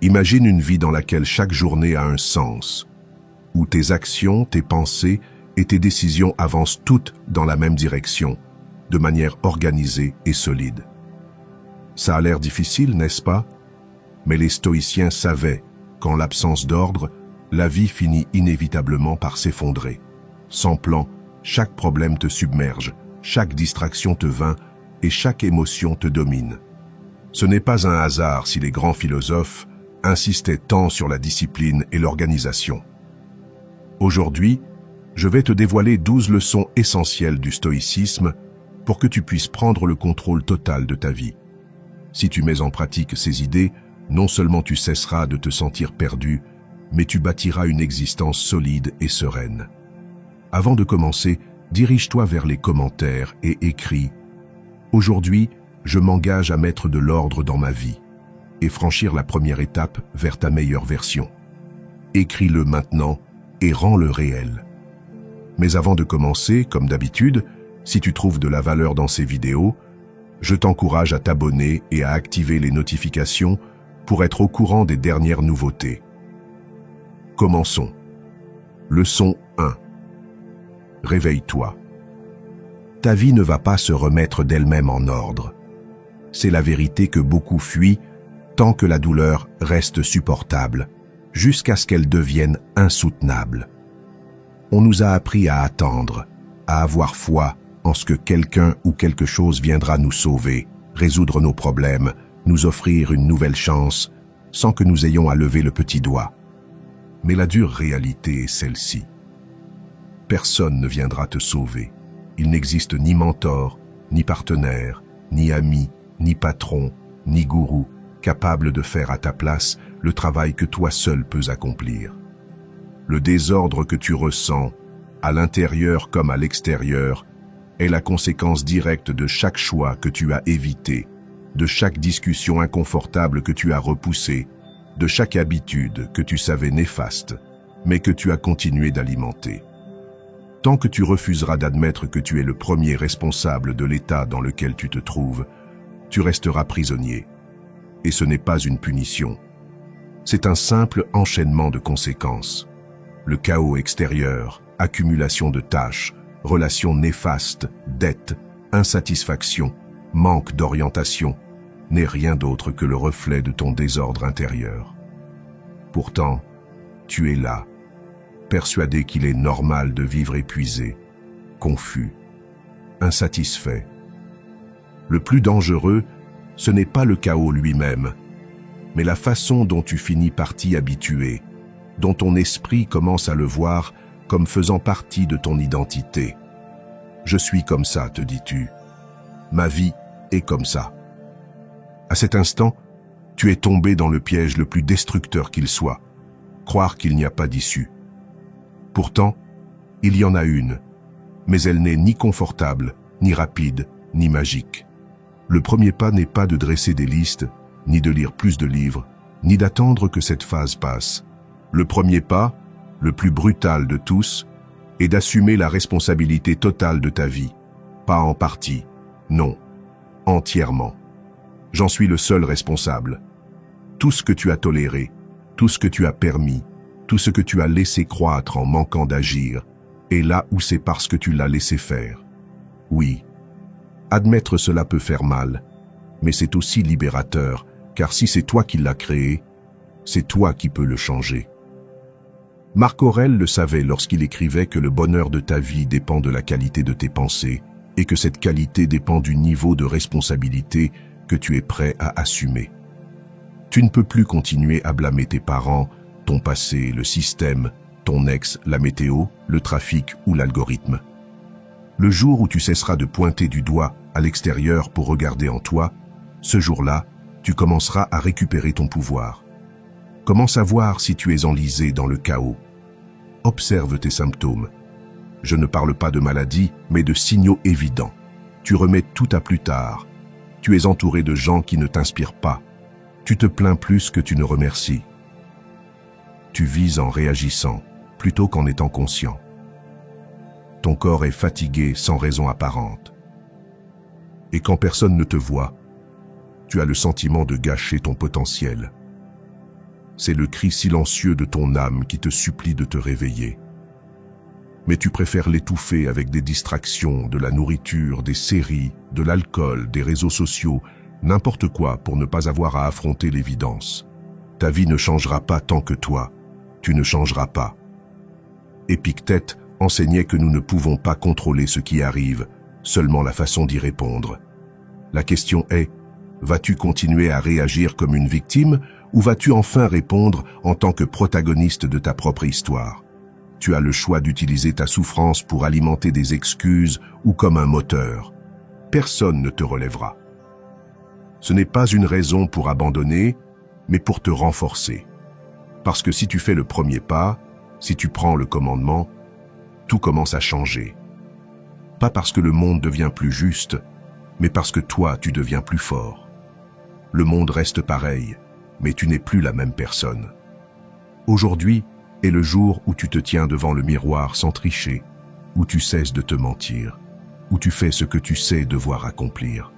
Imagine une vie dans laquelle chaque journée a un sens, où tes actions, tes pensées et tes décisions avancent toutes dans la même direction, de manière organisée et solide. Ça a l'air difficile, n'est-ce pas? Mais les stoïciens savaient qu'en l'absence d'ordre, la vie finit inévitablement par s'effondrer. Sans plan, chaque problème te submerge, chaque distraction te vainc et chaque émotion te domine. Ce n'est pas un hasard si les grands philosophes insistaient tant sur la discipline et l'organisation. Aujourd'hui, je vais te dévoiler 12 leçons essentielles du stoïcisme pour que tu puisses prendre le contrôle total de ta vie. Si tu mets en pratique ces idées, non seulement tu cesseras de te sentir perdu, mais tu bâtiras une existence solide et sereine. Avant de commencer, dirige-toi vers les commentaires et écris « Aujourd'hui, je m'engage à mettre de l'ordre dans ma vie » et franchir la première étape vers ta meilleure version. Écris-le maintenant et rends-le réel. Mais avant de commencer, comme d'habitude, si tu trouves de la valeur dans ces vidéos, je t'encourage à t'abonner et à activer les notifications pour être au courant des dernières nouveautés. Commençons. Leçon 1. Réveille-toi. Ta vie ne va pas se remettre d'elle-même en ordre. C'est la vérité que beaucoup fuient tant que la douleur reste supportable, jusqu'à ce qu'elle devienne insoutenable. On nous a appris à attendre, à avoir foi en ce que quelqu'un ou quelque chose viendra nous sauver, résoudre nos problèmes, nous offrir une nouvelle chance, sans que nous ayons à lever le petit doigt. Mais la dure réalité est celle-ci. Personne ne viendra te sauver. Il n'existe ni mentor, ni partenaire, ni ami, ni patron, ni gourou, capable de faire à ta place le travail que toi seul peux accomplir. Le désordre que tu ressens, à l'intérieur comme à l'extérieur, est la conséquence directe de chaque choix que tu as évité, de chaque discussion inconfortable que tu as repoussée, de chaque habitude que tu savais néfaste, mais que tu as continué d'alimenter. Tant que tu refuseras d'admettre que tu es le premier responsable de l'état dans lequel tu te trouves, tu resteras prisonnier. Et ce n'est pas une punition. C'est un simple enchaînement de conséquences. Le chaos extérieur, accumulation de tâches, relations néfastes, dettes, insatisfaction, manque d'orientation, n'est rien d'autre que le reflet de ton désordre intérieur. Pourtant, tu es là, persuadé qu'il est normal de vivre épuisé, confus, insatisfait. Le plus dangereux, ce n'est pas le chaos lui-même, mais la façon dont tu finis par t'y habituer, dont ton esprit commence à le voir comme faisant partie de ton identité. Je suis comme ça, te dis-tu. Ma vie est comme ça. À cet instant, tu es tombé dans le piège le plus destructeur qu'il soit, croire qu'il n'y a pas d'issue. Pourtant, il y en a une, mais elle n'est ni confortable, ni rapide, ni magique. Le premier pas n'est pas de dresser des listes, ni de lire plus de livres, ni d'attendre que cette phase passe. Le premier pas, le plus brutal de tous, est d'assumer la responsabilité totale de ta vie. Pas en partie, non, entièrement. J'en suis le seul responsable. Tout ce que tu as toléré, tout ce que tu as permis, tout ce que tu as laissé croître en manquant d'agir, est là où c'est parce que tu l'as laissé faire. Oui, admettre cela peut faire mal, mais c'est aussi libérateur, car si c'est toi qui l'as créé, c'est toi qui peux le changer. Marc Aurèle le savait lorsqu'il écrivait que le bonheur de ta vie dépend de la qualité de tes pensées et que cette qualité dépend du niveau de responsabilité que tu es prêt à assumer. Tu ne peux plus continuer à blâmer tes parents, ton passé, le système, ton ex, la météo, le trafic ou l'algorithme. Le jour où tu cesseras de pointer du doigt à l'extérieur pour regarder en toi, ce jour-là, tu commenceras à récupérer ton pouvoir. Comment savoir si tu es enlisé dans le chaos? Observe tes symptômes. Je ne parle pas de maladie, mais de signaux évidents. Tu remets tout à plus tard. Tu es entouré de gens qui ne t'inspirent pas. Tu te plains plus que tu ne remercies. Tu vis en réagissant, plutôt qu'en étant conscient. Ton corps est fatigué sans raison apparente. Et quand personne ne te voit, tu as le sentiment de gâcher ton potentiel. c'est le cri silencieux de ton âme qui te supplie de te réveiller. Mais tu préfères l'étouffer avec des distractions, de la nourriture, des séries, de l'alcool, des réseaux sociaux, n'importe quoi pour ne pas avoir à affronter l'évidence. Ta vie ne changera pas tant que toi, tu ne changeras pas. Épictète enseignait que nous ne pouvons pas contrôler ce qui arrive, seulement la façon d'y répondre. La question est, vas-tu continuer à réagir comme une victime ou vas-tu enfin répondre en tant que protagoniste de ta propre histoire? Tu as le choix d'utiliser ta souffrance pour alimenter des excuses ou comme un moteur. Personne ne te relèvera. Ce n'est pas une raison pour abandonner, mais pour te renforcer. Parce que si tu fais le premier pas, si tu prends le commandement, tout commence à changer. Pas parce que le monde devient plus juste, mais parce que toi, tu deviens plus fort. Le monde reste pareil, mais tu n'es plus la même personne. Aujourd'hui est le jour où tu te tiens devant le miroir sans tricher, où tu cesses de te mentir, où tu fais ce que tu sais devoir accomplir.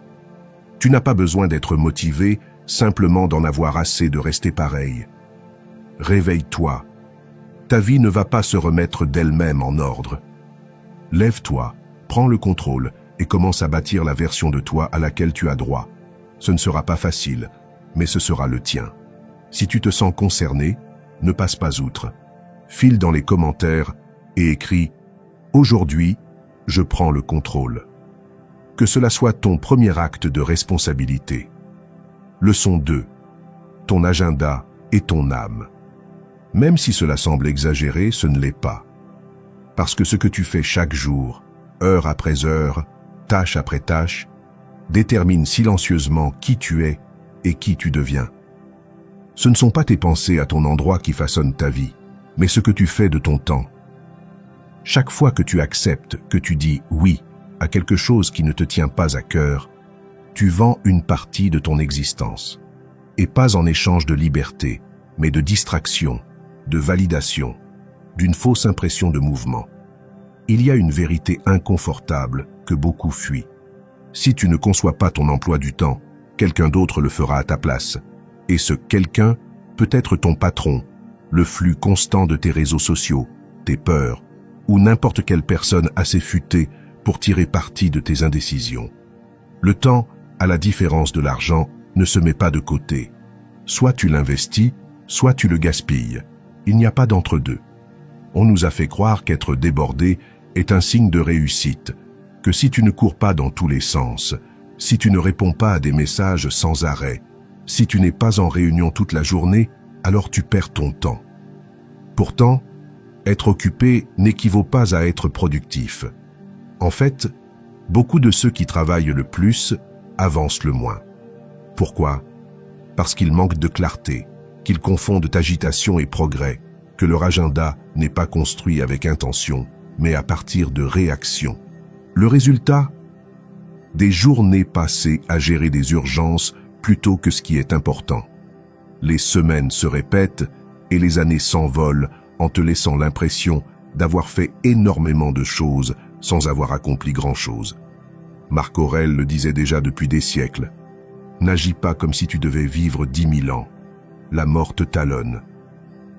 Tu n'as pas besoin d'être motivé, simplement d'en avoir assez de rester pareil. Réveille-toi. Ta vie ne va pas se remettre d'elle-même en ordre. Lève-toi, prends le contrôle et commence à bâtir la version de toi à laquelle tu as droit. Ce ne sera pas facile, mais ce sera le tien. Si tu te sens concerné, ne passe pas outre. File dans les commentaires et écris « Aujourd'hui, je prends le contrôle ». Que cela soit ton premier acte de responsabilité. Leçon 2. Ton agenda et ton âme. Même si cela semble exagéré, ce ne l'est pas. Parce que ce que tu fais chaque jour, heure après heure, tâche après tâche, détermine silencieusement qui tu es et qui tu deviens. Ce ne sont pas tes pensées à ton endroit qui façonnent ta vie, mais ce que tu fais de ton temps. Chaque fois que tu acceptes, que tu dis « oui » à quelque chose qui ne te tient pas à cœur, tu vends une partie de ton existence. Et pas en échange de liberté, mais de distraction, de validation, d'une fausse impression de mouvement. Il y a une vérité inconfortable que beaucoup fuient. Si tu ne conçois pas ton emploi du temps, quelqu'un d'autre le fera à ta place. Et ce quelqu'un peut être ton patron, le flux constant de tes réseaux sociaux, tes peurs, ou n'importe quelle personne assez futée pour tirer parti de tes indécisions. Le temps, à la différence de l'argent, ne se met pas de côté. Soit tu l'investis, soit tu le gaspilles. Il n'y a pas d'entre-deux. On nous a fait croire qu'être débordé est un signe de réussite, que si tu ne cours pas dans tous les sens, si tu ne réponds pas à des messages sans arrêt, si tu n'es pas en réunion toute la journée, alors tu perds ton temps. Pourtant, être occupé n'équivaut pas à être productif. En fait, beaucoup de ceux qui travaillent le plus avancent le moins. Pourquoi? Parce qu'ils manquent de clarté, qu'ils confondent agitation et progrès, que leur agenda n'est pas construit avec intention, mais à partir de réactions. Le résultat? Des journées passées à gérer des urgences plutôt que ce qui est important. Les semaines se répètent et les années s'envolent en te laissant l'impression d'avoir fait énormément de choses sans avoir accompli grand-chose. Marc Aurèle le disait déjà depuis des siècles. N'agis pas comme si tu devais vivre 10 000 ans. La mort te talonne.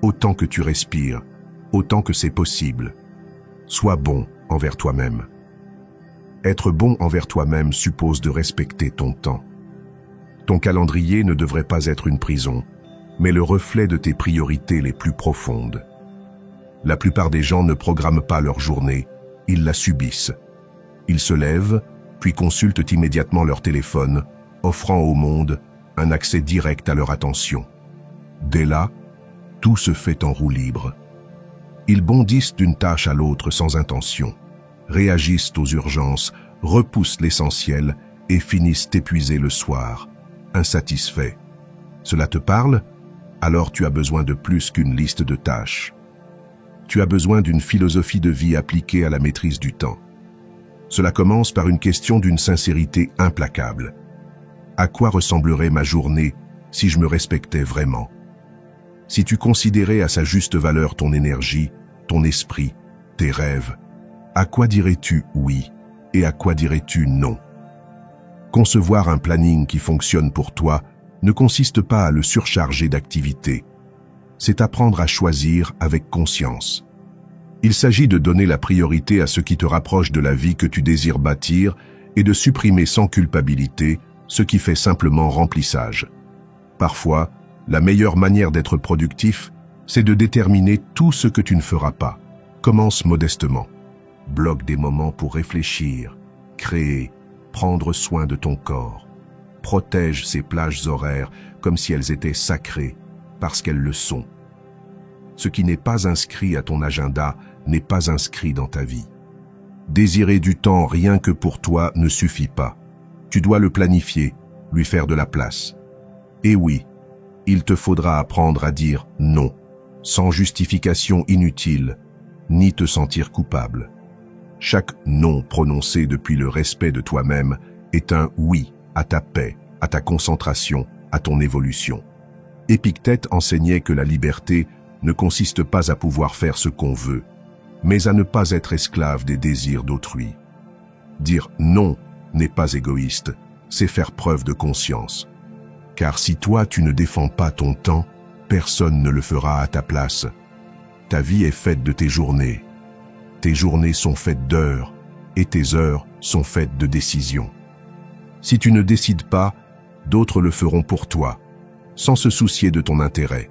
Autant que tu respires, autant que c'est possible. Sois bon envers toi-même. Être bon envers toi-même suppose de respecter ton temps. Ton calendrier ne devrait pas être une prison, mais le reflet de tes priorités les plus profondes. La plupart des gens ne programment pas leur journée, ils la subissent. Ils se lèvent, puis consultent immédiatement leur téléphone, offrant au monde un accès direct à leur attention. Dès là, tout se fait en roue libre. Ils bondissent d'une tâche à l'autre sans intention, réagissent aux urgences, repoussent l'essentiel et finissent épuisés le soir, insatisfaits. Cela te parle? Alors tu as besoin de plus qu'une liste de tâches. Tu as besoin d'une philosophie de vie appliquée à la maîtrise du temps. Cela commence par une question d'une sincérité implacable. À quoi ressemblerait ma journée si je me respectais vraiment? Si tu considérais à sa juste valeur ton énergie, ton esprit, tes rêves, à quoi dirais-tu oui et à quoi dirais-tu non? Concevoir un planning qui fonctionne pour toi ne consiste pas à le surcharger d'activités, c'est apprendre à choisir avec conscience. Il s'agit de donner la priorité à ce qui te rapproche de la vie que tu désires bâtir et de supprimer sans culpabilité ce qui fait simplement remplissage. Parfois, la meilleure manière d'être productif, c'est de déterminer tout ce que tu ne feras pas. Commence modestement. Bloque des moments pour réfléchir, créer, prendre soin de ton corps. Protège ces plages horaires comme si elles étaient sacrées, parce qu'elles le sont. Ce qui n'est pas inscrit à ton agenda n'est pas inscrit dans ta vie. Désirer du temps rien que pour toi ne suffit pas. Tu dois le planifier, lui faire de la place. Et oui, il te faudra apprendre à dire non, sans justification inutile, ni te sentir coupable. Chaque non prononcé depuis le respect de toi-même est un oui à ta paix, à ta concentration, à ton évolution. Épictète enseignait que la liberté ne consiste pas à pouvoir faire ce qu'on veut, mais à ne pas être esclave des désirs d'autrui. Dire non n'est pas égoïste, c'est faire preuve de conscience. Car si toi tu ne défends pas ton temps, personne ne le fera à ta place. Ta vie est faite de tes journées. Tes journées sont faites d'heures, et tes heures sont faites de décisions. Si tu ne décides pas, d'autres le feront pour toi, sans se soucier de ton intérêt.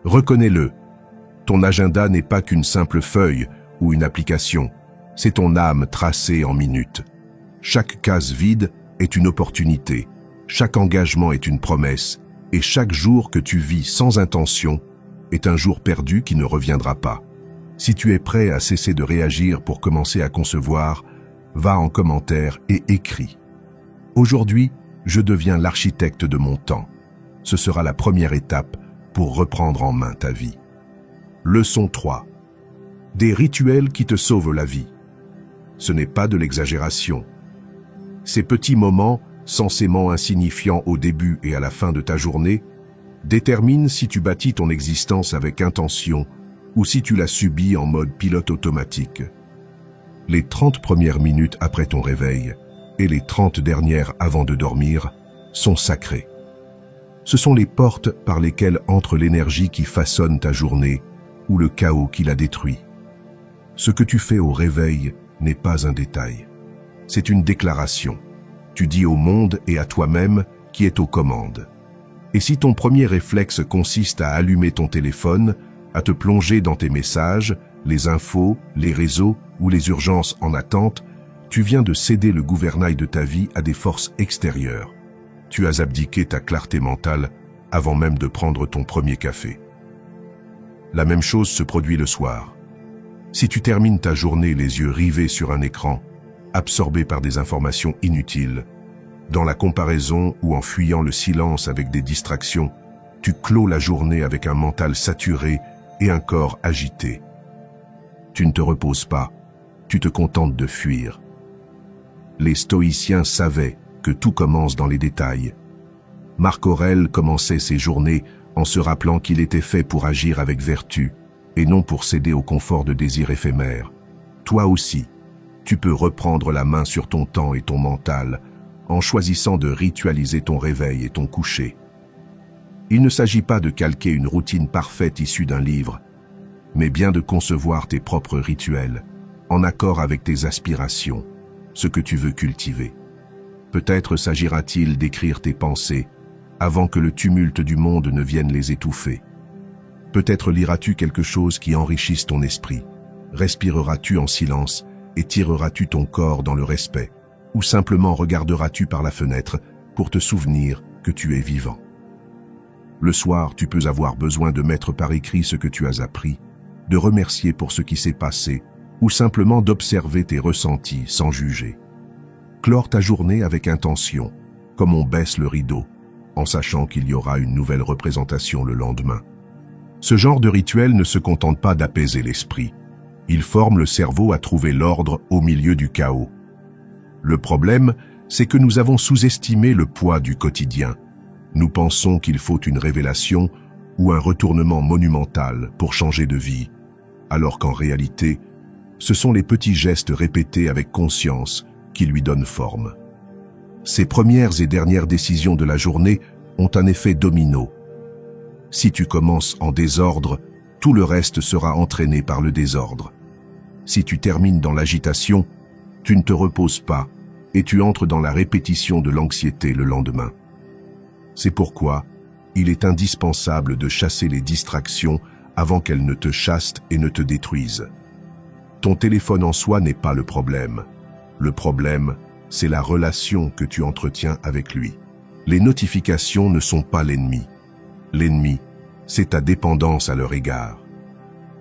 Reconnais-le, ton agenda n'est pas qu'une simple feuille ou une application, c'est ton âme tracée en minutes. Chaque case vide est une opportunité, chaque engagement est une promesse, et chaque jour que tu vis sans intention est un jour perdu qui ne reviendra pas. Si tu es prêt à cesser de réagir pour commencer à concevoir, va en commentaire et écris. Aujourd'hui, je deviens l'architecte de mon temps. Ce sera la première étape pour reprendre en main ta vie. Leçon 3. Des rituels qui te sauvent la vie. Ce n'est pas de l'exagération. Ces petits moments, censément insignifiants au début et à la fin de ta journée, déterminent si tu bâtis ton existence avec intention ou si tu la subis en mode pilote automatique. Les 30 premières minutes après ton réveil et les 30 dernières avant de dormir sont sacrées. Ce sont les portes par lesquelles entre l'énergie qui façonne ta journée ou le chaos qui la détruit. Ce que tu fais au réveil n'est pas un détail. C'est une déclaration. Tu dis au monde et à toi-même qui est aux commandes. Et si ton premier réflexe consiste à allumer ton téléphone, à te plonger dans tes messages, les infos, les réseaux ou les urgences en attente, tu viens de céder le gouvernail de ta vie à des forces extérieures. Tu as abdiqué ta clarté mentale avant même de prendre ton premier café. La même chose se produit le soir. Si tu termines ta journée les yeux rivés sur un écran, absorbé par des informations inutiles, dans la comparaison ou en fuyant le silence avec des distractions, tu clôt la journée avec un mental saturé et un corps agité. Tu ne te reposes pas, tu te contentes de fuir. Les stoïciens savaient que tout commence dans les détails. Marc Aurèle commençait ses journées en se rappelant qu'il était fait pour agir avec vertu et non pour céder au confort de désirs éphémères. Toi aussi, tu peux reprendre la main sur ton temps et ton mental en choisissant de ritualiser ton réveil et ton coucher. Il ne s'agit pas de calquer une routine parfaite issue d'un livre, mais bien de concevoir tes propres rituels, en accord avec tes aspirations, ce que tu veux cultiver. Peut-être s'agira-t-il d'écrire tes pensées avant que le tumulte du monde ne vienne les étouffer. Peut-être liras-tu quelque chose qui enrichisse ton esprit, respireras-tu en silence et tireras-tu ton corps dans le respect, ou simplement regarderas-tu par la fenêtre pour te souvenir que tu es vivant. Le soir, tu peux avoir besoin de mettre par écrit ce que tu as appris, de remercier pour ce qui s'est passé, ou simplement d'observer tes ressentis sans juger. Clore ta journée avec intention, comme on baisse le rideau, en sachant qu'il y aura une nouvelle représentation le lendemain. Ce genre de rituel ne se contente pas d'apaiser l'esprit. Il forme le cerveau à trouver l'ordre au milieu du chaos. Le problème, c'est que nous avons sous-estimé le poids du quotidien. Nous pensons qu'il faut une révélation ou un retournement monumental pour changer de vie, alors qu'en réalité, ce sont les petits gestes répétés avec conscience qui lui donnent forme. Ces premières et dernières décisions de la journée ont un effet domino. Si tu commences en désordre, tout le reste sera entraîné par le désordre. Si tu termines dans l'agitation, tu ne te reposes pas et tu entres dans la répétition de l'anxiété le lendemain. C'est pourquoi il est indispensable de chasser les distractions avant qu'elles ne te chassent et ne te détruisent. Ton téléphone en soi n'est pas le problème. Le problème, c'est la relation que tu entretiens avec lui. Les notifications ne sont pas l'ennemi. L'ennemi, c'est ta dépendance à leur égard.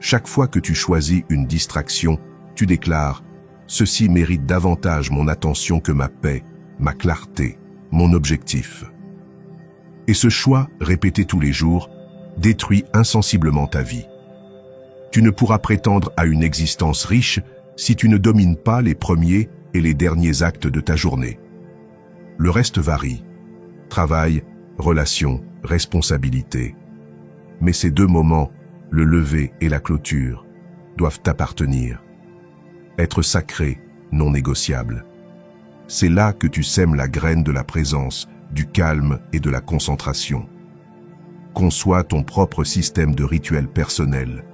Chaque fois que tu choisis une distraction, tu déclares « Ceci mérite davantage mon attention que ma paix, ma clarté, mon objectif ». Et ce choix, répété tous les jours, détruit insensiblement ta vie. Tu ne pourras prétendre à une existence riche si tu ne domines pas les premiers et les derniers actes de ta journée. Le reste varie. Travail, relations, responsabilités. Mais ces deux moments, le lever et la clôture, doivent t'appartenir. Être sacré, non négociable. C'est là que tu sèmes la graine de la présence, du calme et de la concentration. Conçois ton propre système de rituels personnels.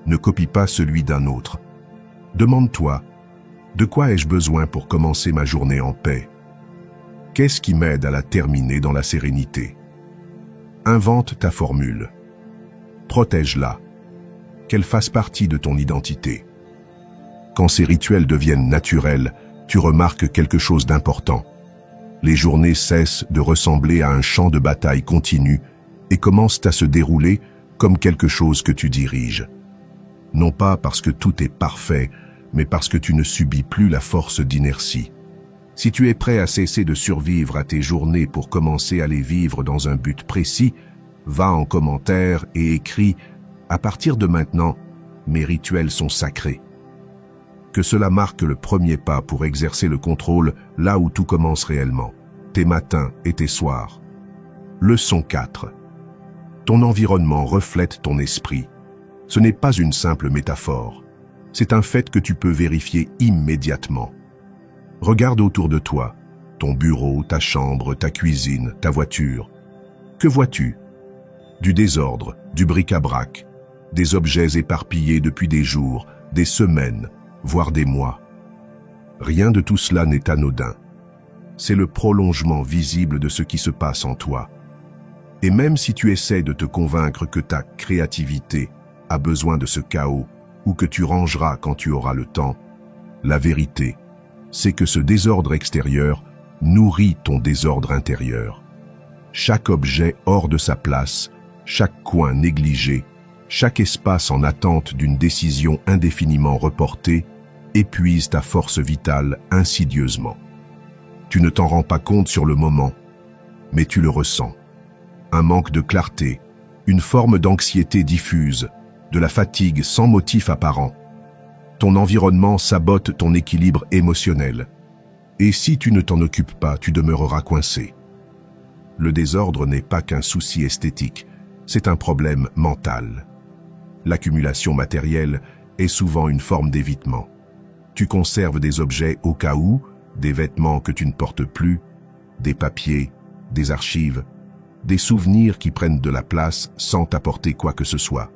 Ne copie pas celui d'un autre. Demande-toi, de quoi ai-je besoin pour commencer ma journée en paix? Qu'est-ce qui m'aide à la terminer dans la sérénité? Invente ta formule. Protège-la. Qu'elle fasse partie de ton identité. Quand ces rituels deviennent naturels, tu remarques quelque chose d'important. Les journées cessent de ressembler à un champ de bataille continu et commencent à se dérouler comme quelque chose que tu diriges. Non pas parce que tout est parfait, mais parce que tu ne subis plus la force d'inertie. Si tu es prêt à cesser de survivre à tes journées pour commencer à les vivre dans un but précis, va en commentaire et écris « À partir de maintenant, mes rituels sont sacrés ». Que cela marque le premier pas pour exercer le contrôle là où tout commence réellement, tes matins et tes soirs. Leçon 4. Ton environnement reflète ton esprit. Ce n'est pas une simple métaphore. C'est un fait que tu peux vérifier immédiatement. Regarde autour de toi, ton bureau, ta chambre, ta cuisine, ta voiture. Que vois-tu? Du désordre, du bric-à-brac, des objets éparpillés depuis des jours, des semaines, voire des mois. Rien de tout cela n'est anodin. C'est le prolongement visible de ce qui se passe en toi. Et même si tu essaies de te convaincre que ta créativité a besoin de ce chaos ou que tu rangeras quand tu auras le temps, la vérité, c'est que ce désordre extérieur nourrit ton désordre intérieur. Chaque objet hors de sa place, chaque coin négligé, chaque espace en attente d'une décision indéfiniment reportée épuise ta force vitale insidieusement. Tu ne t'en rends pas compte sur le moment, mais tu le ressens. Un manque de clarté, une forme d'anxiété diffuse, de la fatigue sans motif apparent. Ton environnement sabote ton équilibre émotionnel. Et si tu ne t'en occupes pas, tu demeureras coincé. Le désordre n'est pas qu'un souci esthétique, c'est un problème mental. L'accumulation matérielle est souvent une forme d'évitement. Tu conserves des objets au cas où, des vêtements que tu ne portes plus, des papiers, des archives, des souvenirs qui prennent de la place sans t'apporter quoi que ce soit.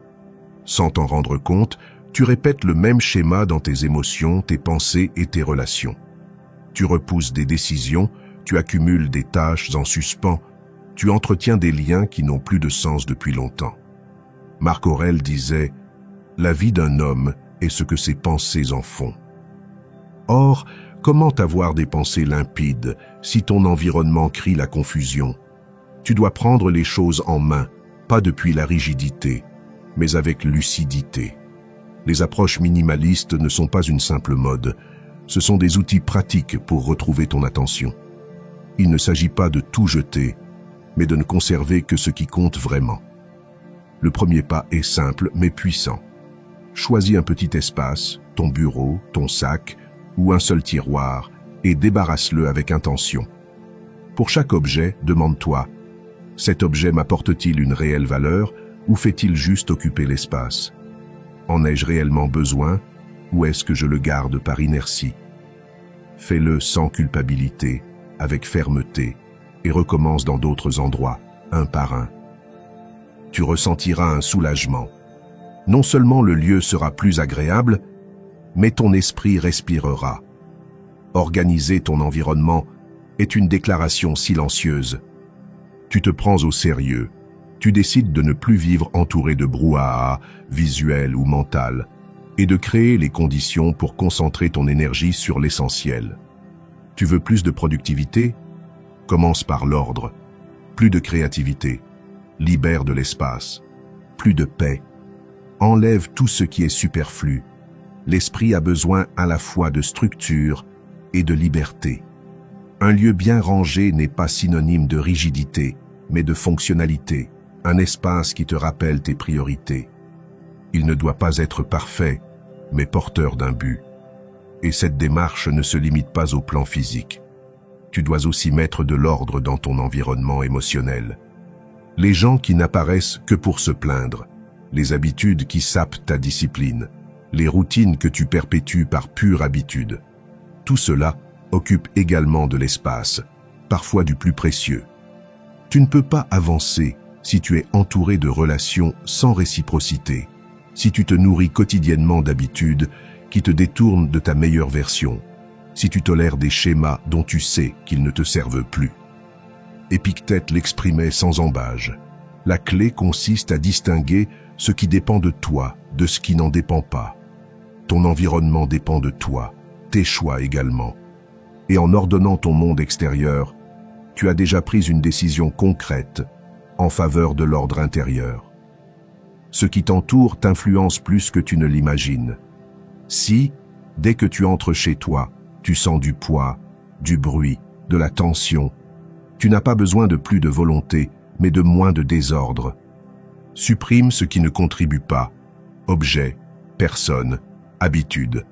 Sans t'en rendre compte, tu répètes le même schéma dans tes émotions, tes pensées et tes relations. Tu repousses des décisions, tu accumules des tâches en suspens, tu entretiens des liens qui n'ont plus de sens depuis longtemps. Marc Aurèle disait « La vie d'un homme est ce que ses pensées en font ». Or, comment avoir des pensées limpides si ton environnement crie la confusion? Tu dois prendre les choses en main, pas depuis la rigidité, mais avec lucidité. Les approches minimalistes ne sont pas une simple mode, ce sont des outils pratiques pour retrouver ton attention. Il ne s'agit pas de tout jeter, mais de ne conserver que ce qui compte vraiment. Le premier pas est simple mais puissant. Choisis un petit espace, ton bureau, ton sac ou un seul tiroir et débarrasse-le avec intention. Pour chaque objet, demande-toi, cet objet m'apporte-t-il une réelle valeur ou fait-il juste occuper l'espace? En ai-je réellement besoin ou est-ce que je le garde par inertie? Fais-le sans culpabilité, avec fermeté et recommence dans d'autres endroits, un par un. tu ressentiras un soulagement. Non seulement le lieu sera plus agréable, mais ton esprit respirera. Organiser ton environnement est une déclaration silencieuse. Tu te prends au sérieux. Tu décides de ne plus vivre entouré de brouhaha, visuel ou mental, et de créer les conditions pour concentrer ton énergie sur l'essentiel. Tu veux plus de productivité? Commence par l'ordre. Plus de créativité. Libère de l'espace. Plus de paix. Enlève tout ce qui est superflu. L'esprit a besoin à la fois de structure et de liberté. Un lieu bien rangé n'est pas synonyme de rigidité, mais de fonctionnalité, un espace qui te rappelle tes priorités. Il ne doit pas être parfait, mais porteur d'un but. Et cette démarche ne se limite pas au plan physique. Tu dois aussi mettre de l'ordre dans ton environnement émotionnel. Les gens qui n'apparaissent que pour se plaindre, les habitudes qui sapent ta discipline, les routines que tu perpétues par pure habitude. Tout cela occupe également de l'espace, parfois du plus précieux. Tu ne peux pas avancer si tu es entouré de relations sans réciprocité, si tu te nourris quotidiennement d'habitudes qui te détournent de ta meilleure version, si tu tolères des schémas dont tu sais qu'ils ne te servent plus. Épictète l'exprimait sans ambages. La clé consiste à distinguer ce qui dépend de toi de ce qui n'en dépend pas. Ton environnement dépend de toi, tes choix également. Et en ordonnant ton monde extérieur, tu as déjà pris une décision concrète en faveur de l'ordre intérieur. Ce qui t'entoure t'influence plus que tu ne l'imagines. Si, dès que tu entres chez toi, tu sens du poids, du bruit, de la tension, tu n'as pas besoin de plus de volonté, mais de moins de désordre. Supprime ce qui ne contribue pas, objets, personnes, habitudes,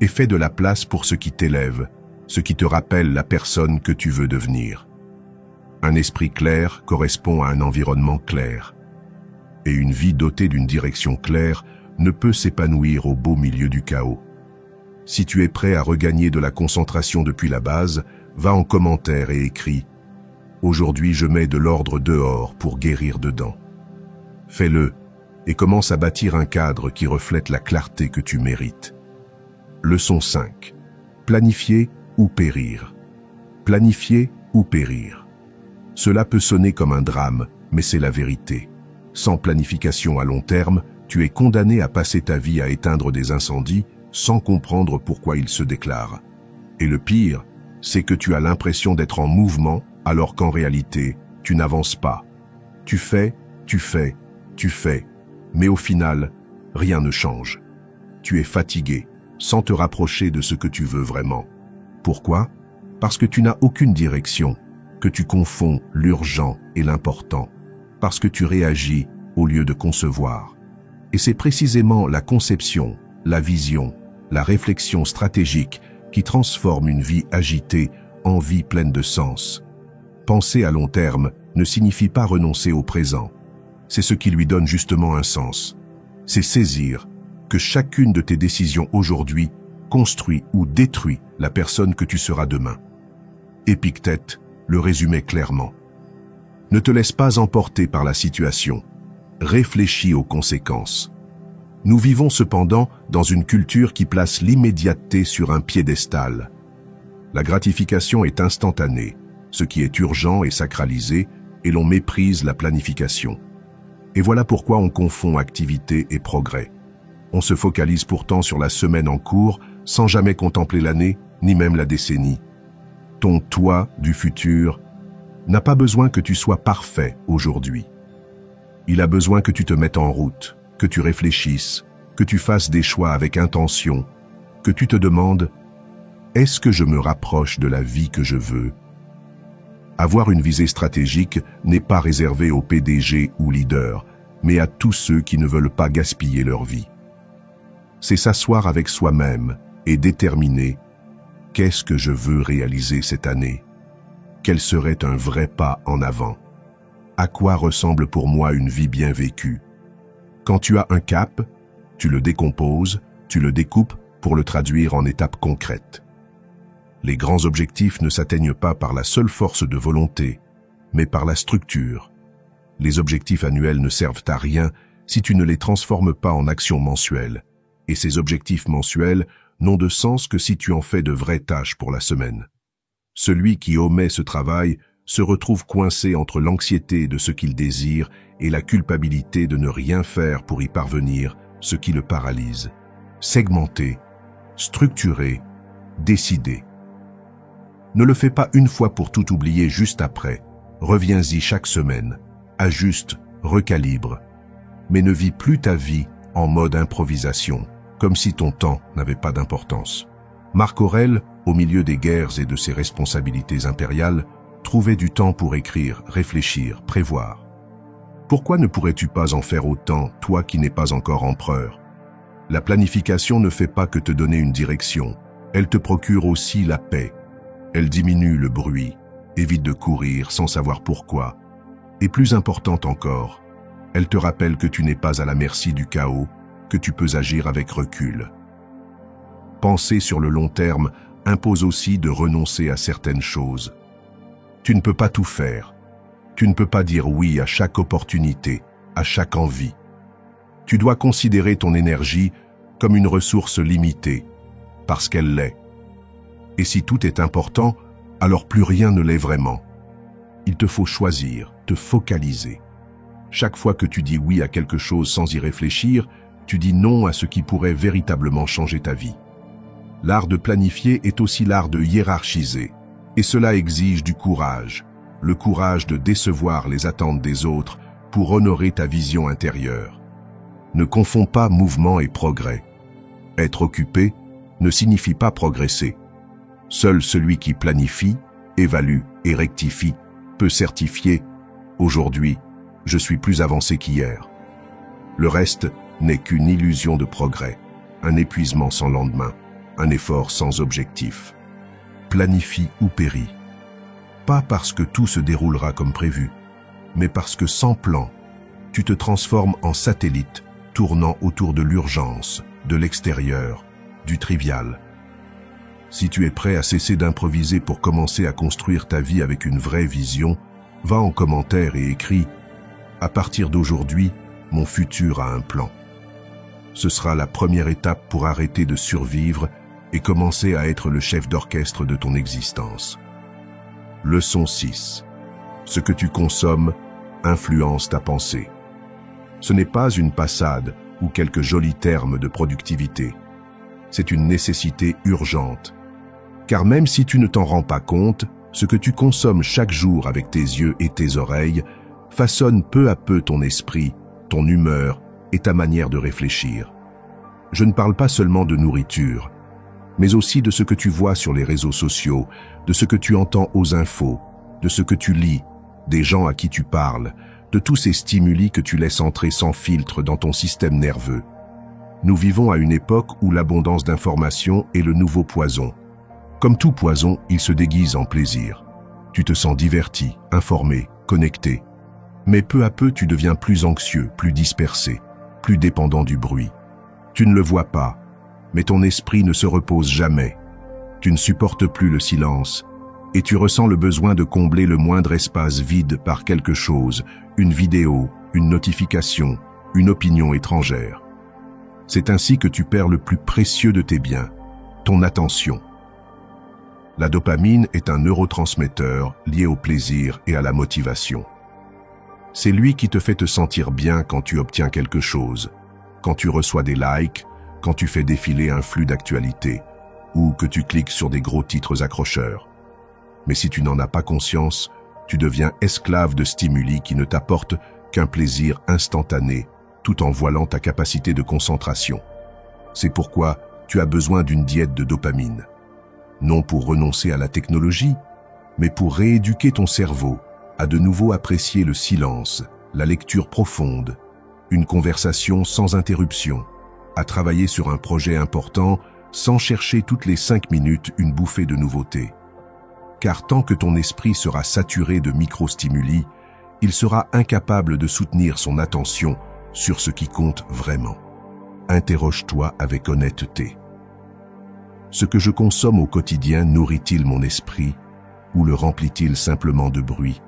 et fais de la place pour ce qui t'élève, ce qui te rappelle la personne que tu veux devenir. Un esprit clair correspond à un environnement clair. Et une vie dotée d'une direction claire ne peut s'épanouir au beau milieu du chaos. Si tu es prêt à regagner de la concentration depuis la base, va en commentaire et écris « Aujourd'hui je mets de l'ordre dehors pour guérir dedans ». Fais-le et commence à bâtir un cadre qui reflète la clarté que tu mérites. Leçon 5. Planifier ou périr. Planifier ou périr. Cela peut sonner comme un drame, mais c'est la vérité. Sans planification à long terme, tu es condamné à passer ta vie à éteindre des incendies sans comprendre pourquoi ils se déclarent. Et le pire, c'est que tu as l'impression d'être en mouvement alors qu'en réalité, tu n'avances pas. Tu fais, mais au final, rien ne change. Tu es fatigué, sans te rapprocher de ce que tu veux vraiment. Pourquoi? Parce que tu n'as aucune direction, que tu confonds l'urgent et l'important, parce que tu réagis au lieu de concevoir. Et c'est précisément la conception, la vision, la réflexion stratégique qui transforme une vie agitée en vie pleine de sens. Penser à long terme ne signifie pas renoncer au présent. C'est ce qui lui donne justement un sens. C'est saisir que chacune de tes décisions aujourd'hui construit ou détruit la personne que tu seras demain. Épictète le résumait clairement. Ne te laisse pas emporter par la situation. Réfléchis aux conséquences. Nous vivons cependant dans une culture qui place l'immédiateté sur un piédestal. La gratification est instantanée, ce qui est urgent est sacralisé, et l'on méprise la planification. Et voilà pourquoi on confond activité et progrès. On se focalise pourtant sur la semaine en cours, sans jamais contempler l'année, ni même la décennie. Ton toi du futur n'a pas besoin que tu sois parfait aujourd'hui. Il a besoin que tu te mettes en route, que tu réfléchisses, que tu fasses des choix avec intention, que tu te demandes « Est-ce que je me rapproche de la vie que je veux ?» Avoir une visée stratégique n'est pas réservé aux PDG ou leaders, mais à tous ceux qui ne veulent pas gaspiller leur vie. C'est s'asseoir avec soi-même et déterminer « Qu'est-ce que je veux réaliser cette année ? Quel serait un vrai pas en avant ? À quoi ressemble pour moi une vie bien vécue ? » Quand tu as un cap, tu le décomposes, tu le découpes pour le traduire en étapes concrètes. Les grands objectifs ne s'atteignent pas par la seule force de volonté, mais par la structure. Les objectifs annuels ne servent à rien si tu ne les transformes pas en actions mensuelles. Et ces objectifs mensuels n'ont de sens que si tu en fais de vraies tâches pour la semaine. Celui qui omet ce travail se retrouve coincé entre l'anxiété de ce qu'il désire et la culpabilité de ne rien faire pour y parvenir, ce qui le paralyse. Segmenter, structurer, décider. Ne le fais pas une fois pour tout oublier juste après. Reviens-y chaque semaine. Ajuste, recalibre. Mais ne vis plus ta vie en mode improvisation, comme si ton temps n'avait pas d'importance. Marc Aurèle, au milieu des guerres et de ses responsabilités impériales, trouvait du temps pour écrire, réfléchir, prévoir. Pourquoi ne pourrais-tu pas en faire autant, toi qui n'es pas encore empereur? La planification ne fait pas que te donner une direction, elle te procure aussi la paix. Elle diminue le bruit, évite de courir sans savoir pourquoi. Et plus importante encore, elle te rappelle que tu n'es pas à la merci du chaos, que tu peux agir avec recul. Penser sur le long terme impose aussi de renoncer à certaines choses. Tu ne peux pas tout faire. Tu ne peux pas dire oui à chaque opportunité, à chaque envie. Tu dois considérer ton énergie comme une ressource limitée, parce qu'elle l'est. Et si tout est important, alors plus rien ne l'est vraiment. Il te faut choisir, te focaliser. Chaque fois que tu dis oui à quelque chose sans y réfléchir, tu dis non à ce qui pourrait véritablement changer ta vie. L'art de planifier est aussi l'art de hiérarchiser, et cela exige du courage, le courage de décevoir les attentes des autres pour honorer ta vision intérieure. Ne confonds pas mouvement et progrès. Être occupé ne signifie pas progresser. Seul celui qui planifie, évalue et rectifie peut certifier « Aujourd'hui, je suis plus avancé qu'hier ». Le reste n'est qu'une illusion de progrès, un épuisement sans lendemain, un effort sans objectif. Planifie ou péris. Pas parce que tout se déroulera comme prévu, mais parce que sans plan, tu te transformes en satellite tournant autour de l'urgence, de l'extérieur, du trivial. Si tu es prêt à cesser d'improviser pour commencer à construire ta vie avec une vraie vision, va en commentaire et écris « À partir d'aujourd'hui, mon futur a un plan ». Ce sera la première étape pour arrêter de survivre et commencer à être le chef d'orchestre de ton existence. Leçon 6. Ce que tu consommes influence ta pensée. Ce n'est pas une passade ou quelques jolis termes de productivité. C'est une nécessité urgente. Car même si tu ne t'en rends pas compte, ce que tu consommes chaque jour avec tes yeux et tes oreilles façonne peu à peu ton esprit, ton humeur et ta manière de réfléchir. Je ne parle pas seulement de nourriture, mais aussi de ce que tu vois sur les réseaux sociaux, de ce que tu entends aux infos, de ce que tu lis, des gens à qui tu parles, de tous ces stimuli que tu laisses entrer sans filtre dans ton système nerveux. Nous vivons à une époque où l'abondance d'informations est le nouveau poison. Comme tout poison, il se déguise en plaisir. Tu te sens diverti, informé, connecté. Mais peu à peu, tu deviens plus anxieux, plus dispersé, plus dépendant du bruit. Tu ne le vois pas, mais ton esprit ne se repose jamais. Tu ne supportes plus le silence, et tu ressens le besoin de combler le moindre espace vide par quelque chose, une vidéo, une notification, une opinion étrangère. C'est ainsi que tu perds le plus précieux de tes biens, ton attention. La dopamine est un neurotransmetteur lié au plaisir et à la motivation. C'est lui qui te fait te sentir bien quand tu obtiens quelque chose, quand tu reçois des likes, quand tu fais défiler un flux d'actualité, ou que tu cliques sur des gros titres accrocheurs. Mais si tu n'en as pas conscience, tu deviens esclave de stimuli qui ne t'apportent qu'un plaisir instantané, tout en voilant ta capacité de concentration. C'est pourquoi tu as besoin d'une diète de dopamine. Non pour renoncer à la technologie, mais pour rééduquer ton cerveau à de nouveau apprécier le silence, la lecture profonde, une conversation sans interruption, à travailler sur un projet important sans chercher toutes les 5 minutes une bouffée de nouveauté. Car tant que ton esprit sera saturé de microstimuli, il sera incapable de soutenir son attention sur ce qui compte vraiment. Interroge-toi avec honnêteté. Ce que je consomme au quotidien nourrit-il mon esprit ou le remplit-il simplement de bruit?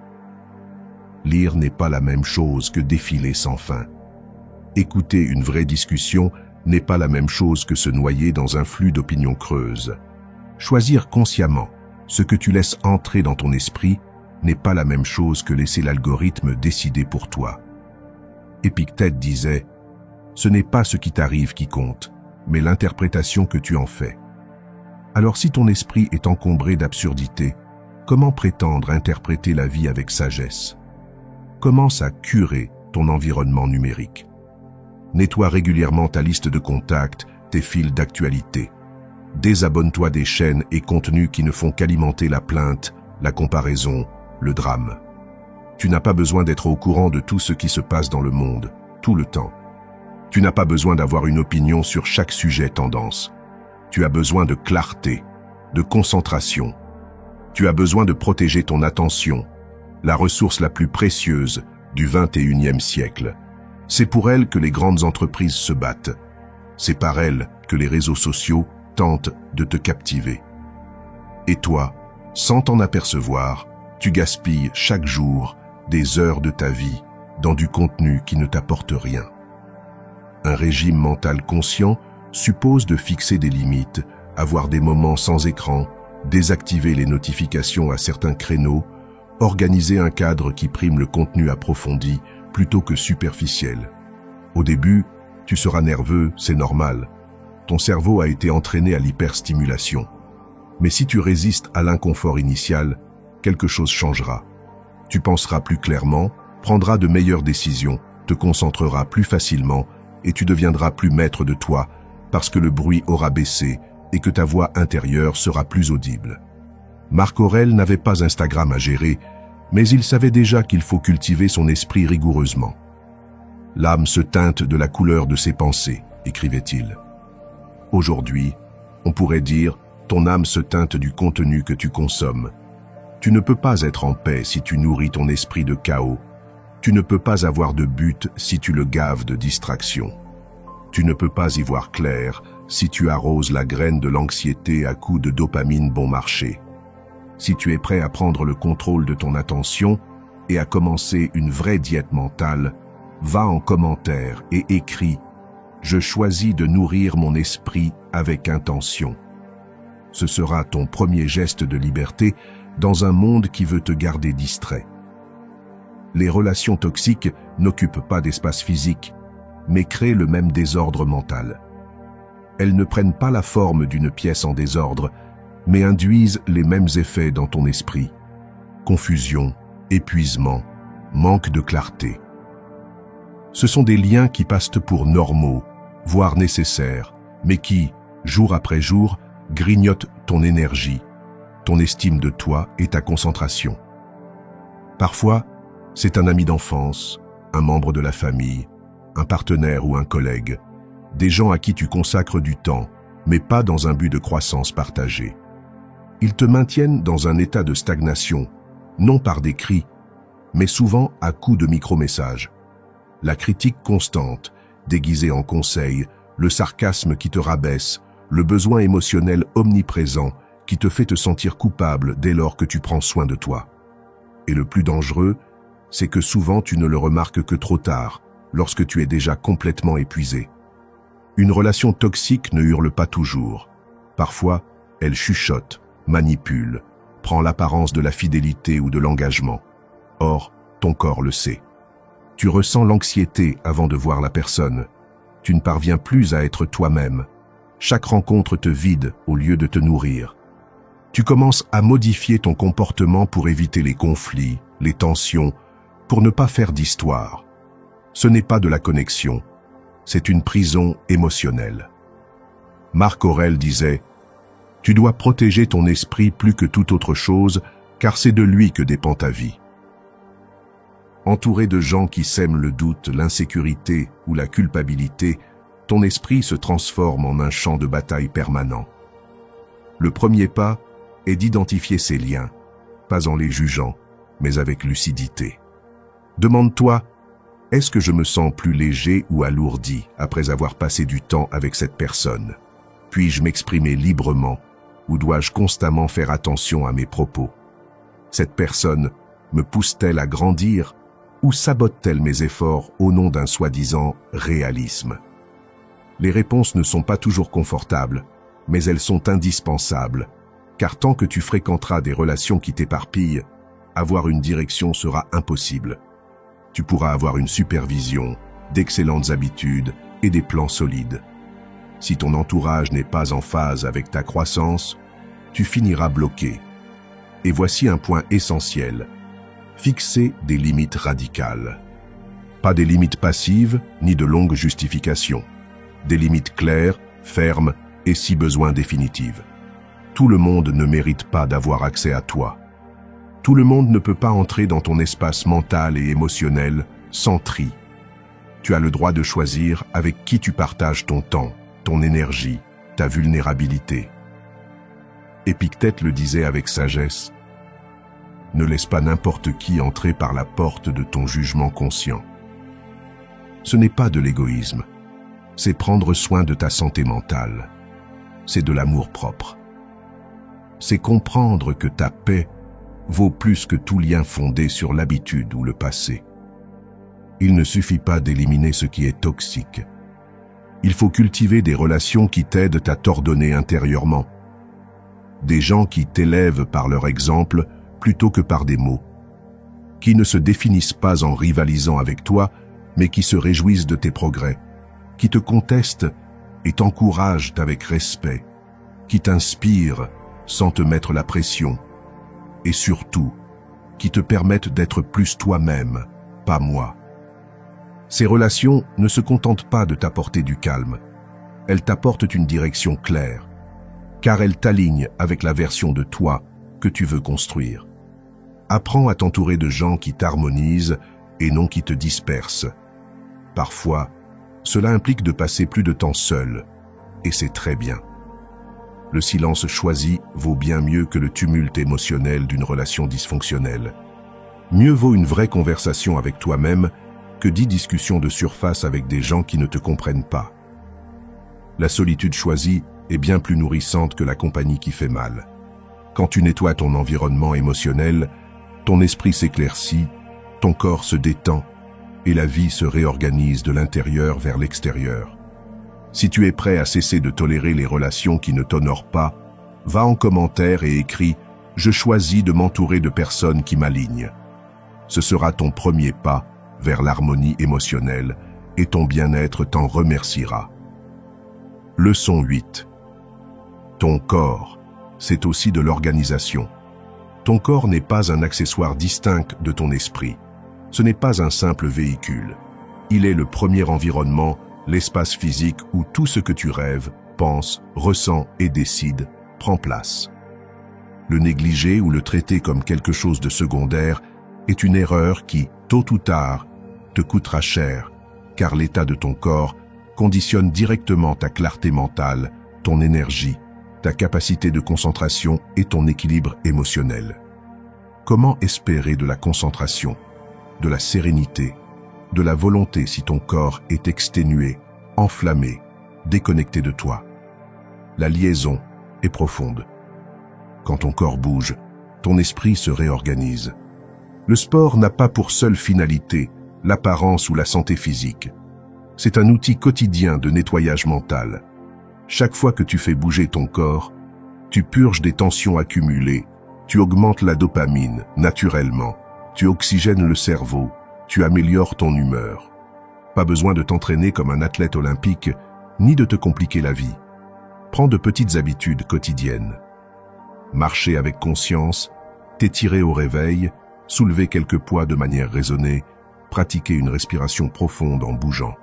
Lire n'est pas la même chose que défiler sans fin. Écouter une vraie discussion n'est pas la même chose que se noyer dans un flux d'opinions creuses. Choisir consciemment ce que tu laisses entrer dans ton esprit n'est pas la même chose que laisser l'algorithme décider pour toi. Épictète disait « Ce n'est pas ce qui t'arrive qui compte, mais l'interprétation que tu en fais. » Alors si ton esprit est encombré d'absurdités, comment prétendre interpréter la vie avec sagesse? Commence à curer ton environnement numérique. Nettoie régulièrement ta liste de contacts, tes fils d'actualité. Désabonne-toi des chaînes et contenus qui ne font qu'alimenter la plainte, la comparaison, le drame. Tu n'as pas besoin d'être au courant de tout ce qui se passe dans le monde, tout le temps. Tu n'as pas besoin d'avoir une opinion sur chaque sujet tendance. Tu as besoin de clarté, de concentration. Tu as besoin de protéger ton attention, la ressource la plus précieuse du XXIe siècle. C'est pour elle que les grandes entreprises se battent. C'est par elle que les réseaux sociaux tentent de te captiver. Et toi, sans t'en apercevoir, tu gaspilles chaque jour des heures de ta vie dans du contenu qui ne t'apporte rien. Un régime mental conscient suppose de fixer des limites, avoir des moments sans écran, désactiver les notifications à certains créneaux, organiser un cadre qui prime le contenu approfondi plutôt que superficiel. Au début, tu seras nerveux, c'est normal. Ton cerveau a été entraîné à l'hyperstimulation. Mais si tu résistes à l'inconfort initial, quelque chose changera. Tu penseras plus clairement, prendras de meilleures décisions, te concentreras plus facilement et tu deviendras plus maître de toi parce que le bruit aura baissé et que ta voix intérieure sera plus audible. Marc Aurèle n'avait pas Instagram à gérer, mais il savait déjà qu'il faut cultiver son esprit rigoureusement. « L'âme se teinte de la couleur de ses pensées », écrivait-il. Aujourd'hui, on pourrait dire « ton âme se teinte du contenu que tu consommes ». Tu ne peux pas être en paix si tu nourris ton esprit de chaos. Tu ne peux pas avoir de but si tu le gaves de distractions. Tu ne peux pas y voir clair si tu arroses la graine de l'anxiété à coups de dopamine bon marché. Si tu es prêt à prendre le contrôle de ton attention et à commencer une vraie diète mentale, va en commentaire et écris « Je choisis de nourrir mon esprit avec intention ». Ce sera ton premier geste de liberté dans un monde qui veut te garder distrait. Les relations toxiques n'occupent pas d'espace physique, mais créent le même désordre mental. Elles ne prennent pas la forme d'une pièce en désordre, mais induisent les mêmes effets dans ton esprit. Confusion, épuisement, manque de clarté. Ce sont des liens qui passent pour normaux, voire nécessaires, mais qui, jour après jour, grignotent ton énergie, ton estime de toi et ta concentration. Parfois, c'est un ami d'enfance, un membre de la famille, un partenaire ou un collègue, des gens à qui tu consacres du temps, mais pas dans un but de croissance partagée. Ils te maintiennent dans un état de stagnation, non par des cris, mais souvent à coups de micro-messages. La critique constante, déguisée en conseil, le sarcasme qui te rabaisse, le besoin émotionnel omniprésent qui te fait te sentir coupable dès lors que tu prends soin de toi. Et le plus dangereux, c'est que souvent tu ne le remarques que trop tard, lorsque tu es déjà complètement épuisé. Une relation toxique ne hurle pas toujours. Parfois, elle chuchote, manipule, prend l'apparence de la fidélité ou de l'engagement. Or, ton corps le sait. Tu ressens l'anxiété avant de voir la personne. Tu ne parviens plus à être toi-même. Chaque rencontre te vide au lieu de te nourrir. Tu commences à modifier ton comportement pour éviter les conflits, les tensions, pour ne pas faire d'histoire. Ce n'est pas de la connexion, c'est une prison émotionnelle. Marc Aurèle disait « Tu dois protéger ton esprit plus que toute autre chose, car c'est de lui que dépend ta vie. » Entouré de gens qui sèment le doute, l'insécurité ou la culpabilité, ton esprit se transforme en un champ de bataille permanent. Le premier pas est d'identifier ces liens, pas en les jugeant, mais avec lucidité. Demande-toi, est-ce que je me sens plus léger ou alourdi après avoir passé du temps avec cette personne? Puis-je m'exprimer librement ou dois-je constamment faire attention à mes propos? Cette personne me pousse-t-elle à grandir Ou sabote-t-elle mes efforts au nom d'un soi-disant réalisme? Les réponses ne sont pas toujours confortables, mais elles sont indispensables, car tant que tu fréquenteras des relations qui t'éparpillent, avoir une direction sera impossible. Tu pourras avoir une supervision, d'excellentes habitudes et des plans solides. Si ton entourage n'est pas en phase avec ta croissance, tu finiras bloqué. Et voici un point essentiel. Fixer des limites radicales. Pas des limites passives, ni de longues justifications. Des limites claires, fermes et si besoin définitives. Tout le monde ne mérite pas d'avoir accès à toi. Tout le monde ne peut pas entrer dans ton espace mental et émotionnel sans tri. Tu as le droit de choisir avec qui tu partages ton temps, ton énergie, ta vulnérabilité. Épictète le disait avec sagesse. Ne laisse pas n'importe qui entrer par la porte de ton jugement conscient. Ce n'est pas de l'égoïsme, c'est prendre soin de ta santé mentale. C'est de l'amour-propre. C'est comprendre que ta paix vaut plus que tout lien fondé sur l'habitude ou le passé. Il ne suffit pas d'éliminer ce qui est toxique. Il faut cultiver des relations qui t'aident à t'ordonner intérieurement. Des gens qui t'élèvent par leur exemple plutôt que par des mots. Qui ne se définissent pas en rivalisant avec toi, mais qui se réjouissent de tes progrès. Qui te contestent et t'encouragent avec respect. Qui t'inspirent sans te mettre la pression. Et surtout, qui te permettent d'être plus toi-même, pas moi. Ces relations ne se contentent pas de t'apporter du calme. Elles t'apportent une direction claire, car elles t'alignent avec la version de toi que tu veux construire. Apprends à t'entourer de gens qui t'harmonisent et non qui te dispersent. Parfois, cela implique de passer plus de temps seul, et c'est très bien. Le silence choisi vaut bien mieux que le tumulte émotionnel d'une relation dysfonctionnelle. Mieux vaut une vraie conversation avec toi-même que 10 discussions de surface avec des gens qui ne te comprennent pas. La solitude choisie est bien plus nourrissante que la compagnie qui fait mal. Quand tu nettoies ton environnement émotionnel, ton esprit s'éclaircit, ton corps se détend et la vie se réorganise de l'intérieur vers l'extérieur. Si tu es prêt à cesser de tolérer les relations qui ne t'honorent pas, va en commentaire et écris « Je choisis de m'entourer de personnes qui m'alignent ». Ce sera ton premier pas vers l'harmonie émotionnelle et ton bien-être t'en remerciera. Leçon 8. Ton corps, c'est aussi de l'organisation. Ton corps n'est pas un accessoire distinct de ton esprit. Ce n'est pas un simple véhicule. Il est le premier environnement, l'espace physique où tout ce que tu rêves, penses, ressens et décides prend place. Le négliger ou le traiter comme quelque chose de secondaire est une erreur qui, tôt ou tard, te coûtera cher, car l'état de ton corps conditionne directement ta clarté mentale, ton énergie, ta capacité de concentration et ton équilibre émotionnel. Comment espérer de la concentration, de la sérénité, de la volonté si ton corps est exténué, enflammé, déconnecté de toi? La liaison est profonde. Quand ton corps bouge, ton esprit se réorganise. Le sport n'a pas pour seule finalité l'apparence ou la santé physique. C'est un outil quotidien de nettoyage mental. Chaque fois que tu fais bouger ton corps, tu purges des tensions accumulées, tu augmentes la dopamine naturellement, tu oxygènes le cerveau, tu améliores ton humeur. Pas besoin de t'entraîner comme un athlète olympique, ni de te compliquer la vie. Prends de petites habitudes quotidiennes. Marcher avec conscience, t'étirer au réveil, soulever quelques poids de manière raisonnée, pratiquer une respiration profonde en bougeant.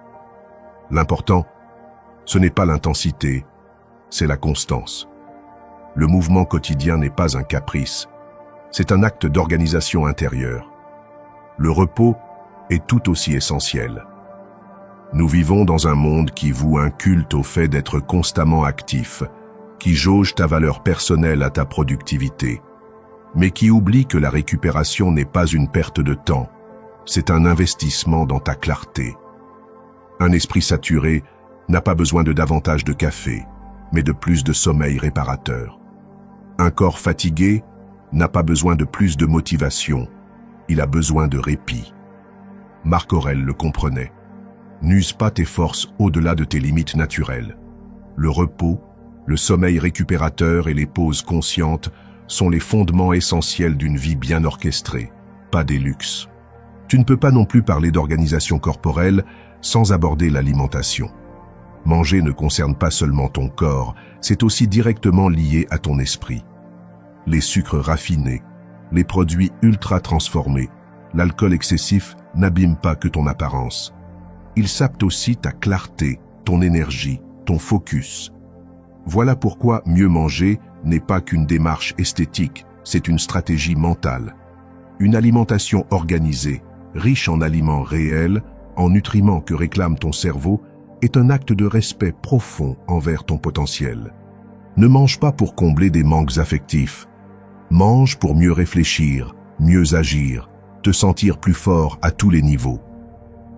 L'important, ce n'est pas l'intensité, c'est la constance. Le mouvement quotidien n'est pas un caprice, c'est un acte d'organisation intérieure. Le repos est tout aussi essentiel. Nous vivons dans un monde qui voue un culte au fait d'être constamment actif, qui jauge ta valeur personnelle à ta productivité, mais qui oublie que la récupération n'est pas une perte de temps, c'est un investissement dans ta clarté. Un esprit saturé n'a pas besoin de davantage de café, mais de plus de sommeil réparateur. Un corps fatigué n'a pas besoin de plus de motivation, il a besoin de répit. Marc Aurèle le comprenait. N'use pas tes forces au-delà de tes limites naturelles. Le repos, le sommeil récupérateur et les pauses conscientes sont les fondements essentiels d'une vie bien orchestrée, pas des luxes. Tu ne peux pas non plus parler d'organisation corporelle sans aborder l'alimentation. Manger ne concerne pas seulement ton corps, c'est aussi directement lié à ton esprit. Les sucres raffinés, les produits ultra transformés, l'alcool excessif n'abîment pas que ton apparence. Ils sapent aussi ta clarté, ton énergie, ton focus. Voilà pourquoi mieux manger n'est pas qu'une démarche esthétique, c'est une stratégie mentale. Une alimentation organisée, riche en aliments réels, en nutriments que réclame ton cerveau, est un acte de respect profond envers ton potentiel. Ne mange pas pour combler des manques affectifs. Mange pour mieux réfléchir, mieux agir, te sentir plus fort à tous les niveaux.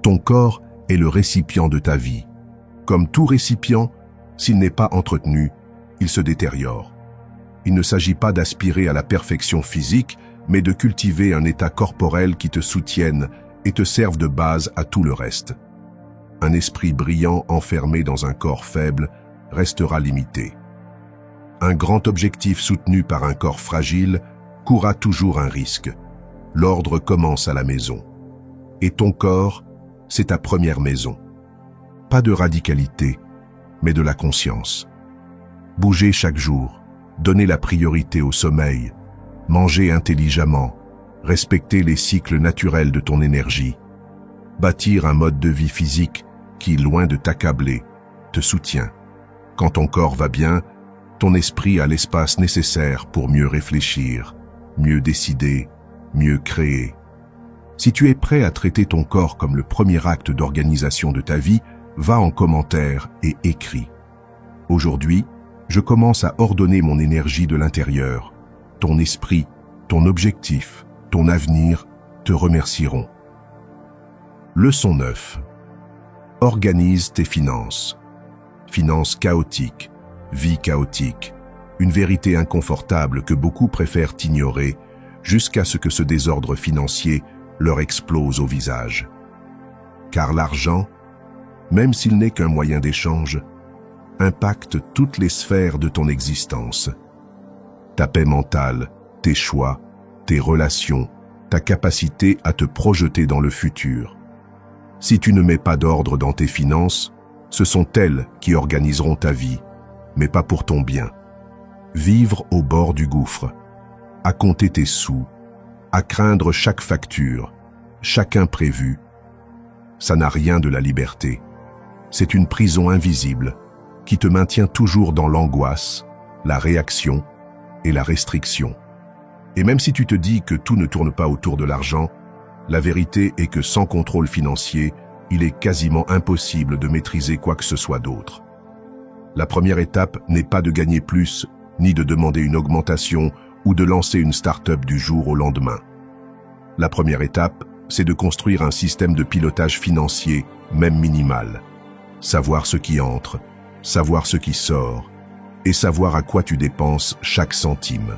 Ton corps est le récipient de ta vie. Comme tout récipient, s'il n'est pas entretenu, il se détériore. Il ne s'agit pas d'aspirer à la perfection physique, mais de cultiver un état corporel qui te soutienne et te serve de base à tout le reste. Un esprit brillant enfermé dans un corps faible restera limité. Un grand objectif soutenu par un corps fragile courra toujours un risque. L'ordre commence à la maison. Et ton corps, c'est ta première maison. Pas de radicalité, mais de la conscience. Bouger chaque jour, donner la priorité au sommeil, manger intelligemment, respecter les cycles naturels de ton énergie, bâtir un mode de vie physique qui, loin de t'accabler, te soutient. Quand ton corps va bien, ton esprit a l'espace nécessaire pour mieux réfléchir, mieux décider, mieux créer. Si tu es prêt à traiter ton corps comme le premier acte d'organisation de ta vie, va en commentaire et écris. Aujourd'hui, je commence à ordonner mon énergie de l'intérieur. Ton esprit, ton objectif, ton avenir te remercieront. Leçon 9. Organise tes finances. Finances chaotiques, vie chaotique, une vérité inconfortable que beaucoup préfèrent ignorer jusqu'à ce que ce désordre financier leur explose au visage. Car l'argent, même s'il n'est qu'un moyen d'échange, impacte toutes les sphères de ton existence. Ta paix mentale, tes choix, tes relations, ta capacité à te projeter dans le futur. Si tu ne mets pas d'ordre dans tes finances, ce sont elles qui organiseront ta vie, mais pas pour ton bien. Vivre au bord du gouffre, à compter tes sous, à craindre chaque facture, chaque imprévu, ça n'a rien de la liberté. C'est une prison invisible qui te maintient toujours dans l'angoisse, la réaction et la restriction. Et même si tu te dis que tout ne tourne pas autour de l'argent, la vérité est que sans contrôle financier, il est quasiment impossible de maîtriser quoi que ce soit d'autre. La première étape n'est pas de gagner plus, ni de demander une augmentation ou de lancer une start-up du jour au lendemain. La première étape, c'est de construire un système de pilotage financier, même minimal. Savoir ce qui entre, savoir ce qui sort, et savoir à quoi tu dépenses chaque centime.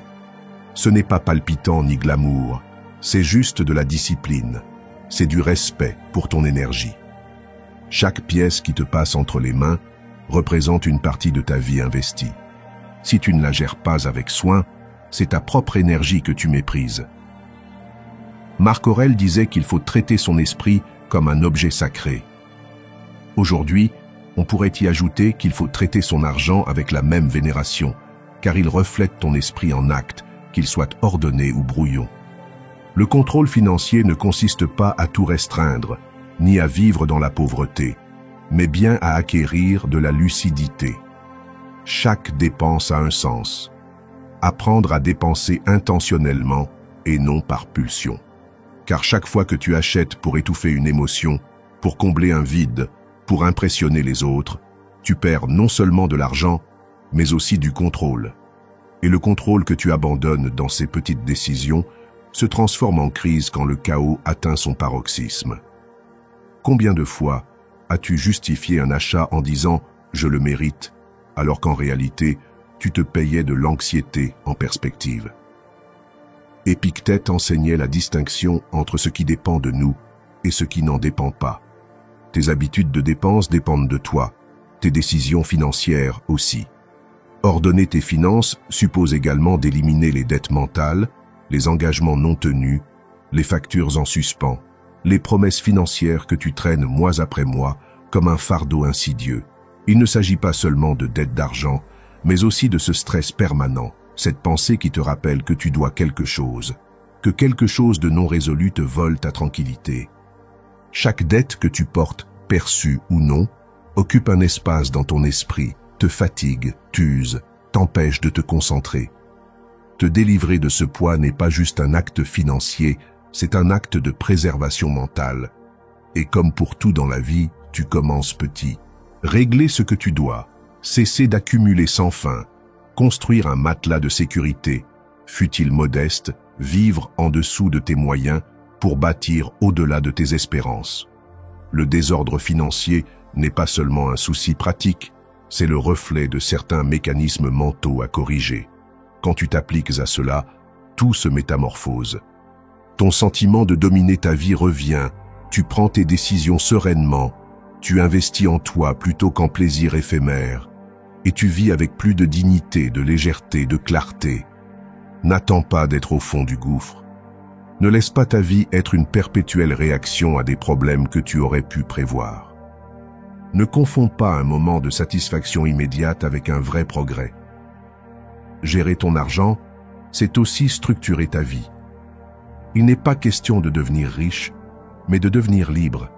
Ce n'est pas palpitant ni glamour, c'est juste de la discipline, c'est du respect pour ton énergie. Chaque pièce qui te passe entre les mains représente une partie de ta vie investie. Si tu ne la gères pas avec soin, c'est ta propre énergie que tu méprises. Marc Aurèle disait qu'il faut traiter son esprit comme un objet sacré. Aujourd'hui, on pourrait y ajouter qu'il faut traiter son argent avec la même vénération, car il reflète ton esprit en acte, qu'il soit ordonné ou brouillon. Le contrôle financier ne consiste pas à tout restreindre, ni à vivre dans la pauvreté, mais bien à acquérir de la lucidité. Chaque dépense a un sens. Apprendre à dépenser intentionnellement et non par pulsion. Car chaque fois que tu achètes pour étouffer une émotion, pour combler un vide, pour impressionner les autres, tu perds non seulement de l'argent, mais aussi du contrôle. Et le contrôle que tu abandonnes dans ces petites décisions se transforme en crise quand le chaos atteint son paroxysme. Combien de fois as-tu justifié un achat en disant « je le mérite » alors qu'en réalité, tu te payais de l'anxiété en perspective. Épictète enseignait la distinction entre ce qui dépend de nous et ce qui n'en dépend pas. Tes habitudes de dépenses dépendent de toi, tes décisions financières aussi. Ordonner tes finances suppose également d'éliminer les dettes mentales, les engagements non tenus, les factures en suspens, les promesses financières que tu traînes mois après mois comme un fardeau insidieux. Il ne s'agit pas seulement de dettes d'argent, mais aussi de ce stress permanent, cette pensée qui te rappelle que tu dois quelque chose, que quelque chose de non résolu te vole ta tranquillité. Chaque dette que tu portes, perçue ou non, occupe un espace dans ton esprit, te fatigue, t'use, t'empêche de te concentrer. Te délivrer de ce poids n'est pas juste un acte financier, c'est un acte de préservation mentale. Et comme pour tout dans la vie, tu commences petit. Régler ce que tu dois, cesser d'accumuler sans fin, construire un matelas de sécurité, fût-il modeste, vivre en dessous de tes moyens pour bâtir au-delà de tes espérances. Le désordre financier n'est pas seulement un souci pratique, c'est le reflet de certains mécanismes mentaux à corriger. Quand tu t'appliques à cela, tout se métamorphose. Ton sentiment de dominer ta vie revient, tu prends tes décisions sereinement, tu investis en toi plutôt qu'en plaisir éphémère, et tu vis avec plus de dignité, de légèreté, de clarté. N'attends pas d'être au fond du gouffre. Ne laisse pas ta vie être une perpétuelle réaction à des problèmes que tu aurais pu prévoir. Ne confonds pas un moment de satisfaction immédiate avec un vrai progrès. Gérer ton argent, c'est aussi structurer ta vie. Il n'est pas question de devenir riche, mais de devenir libre.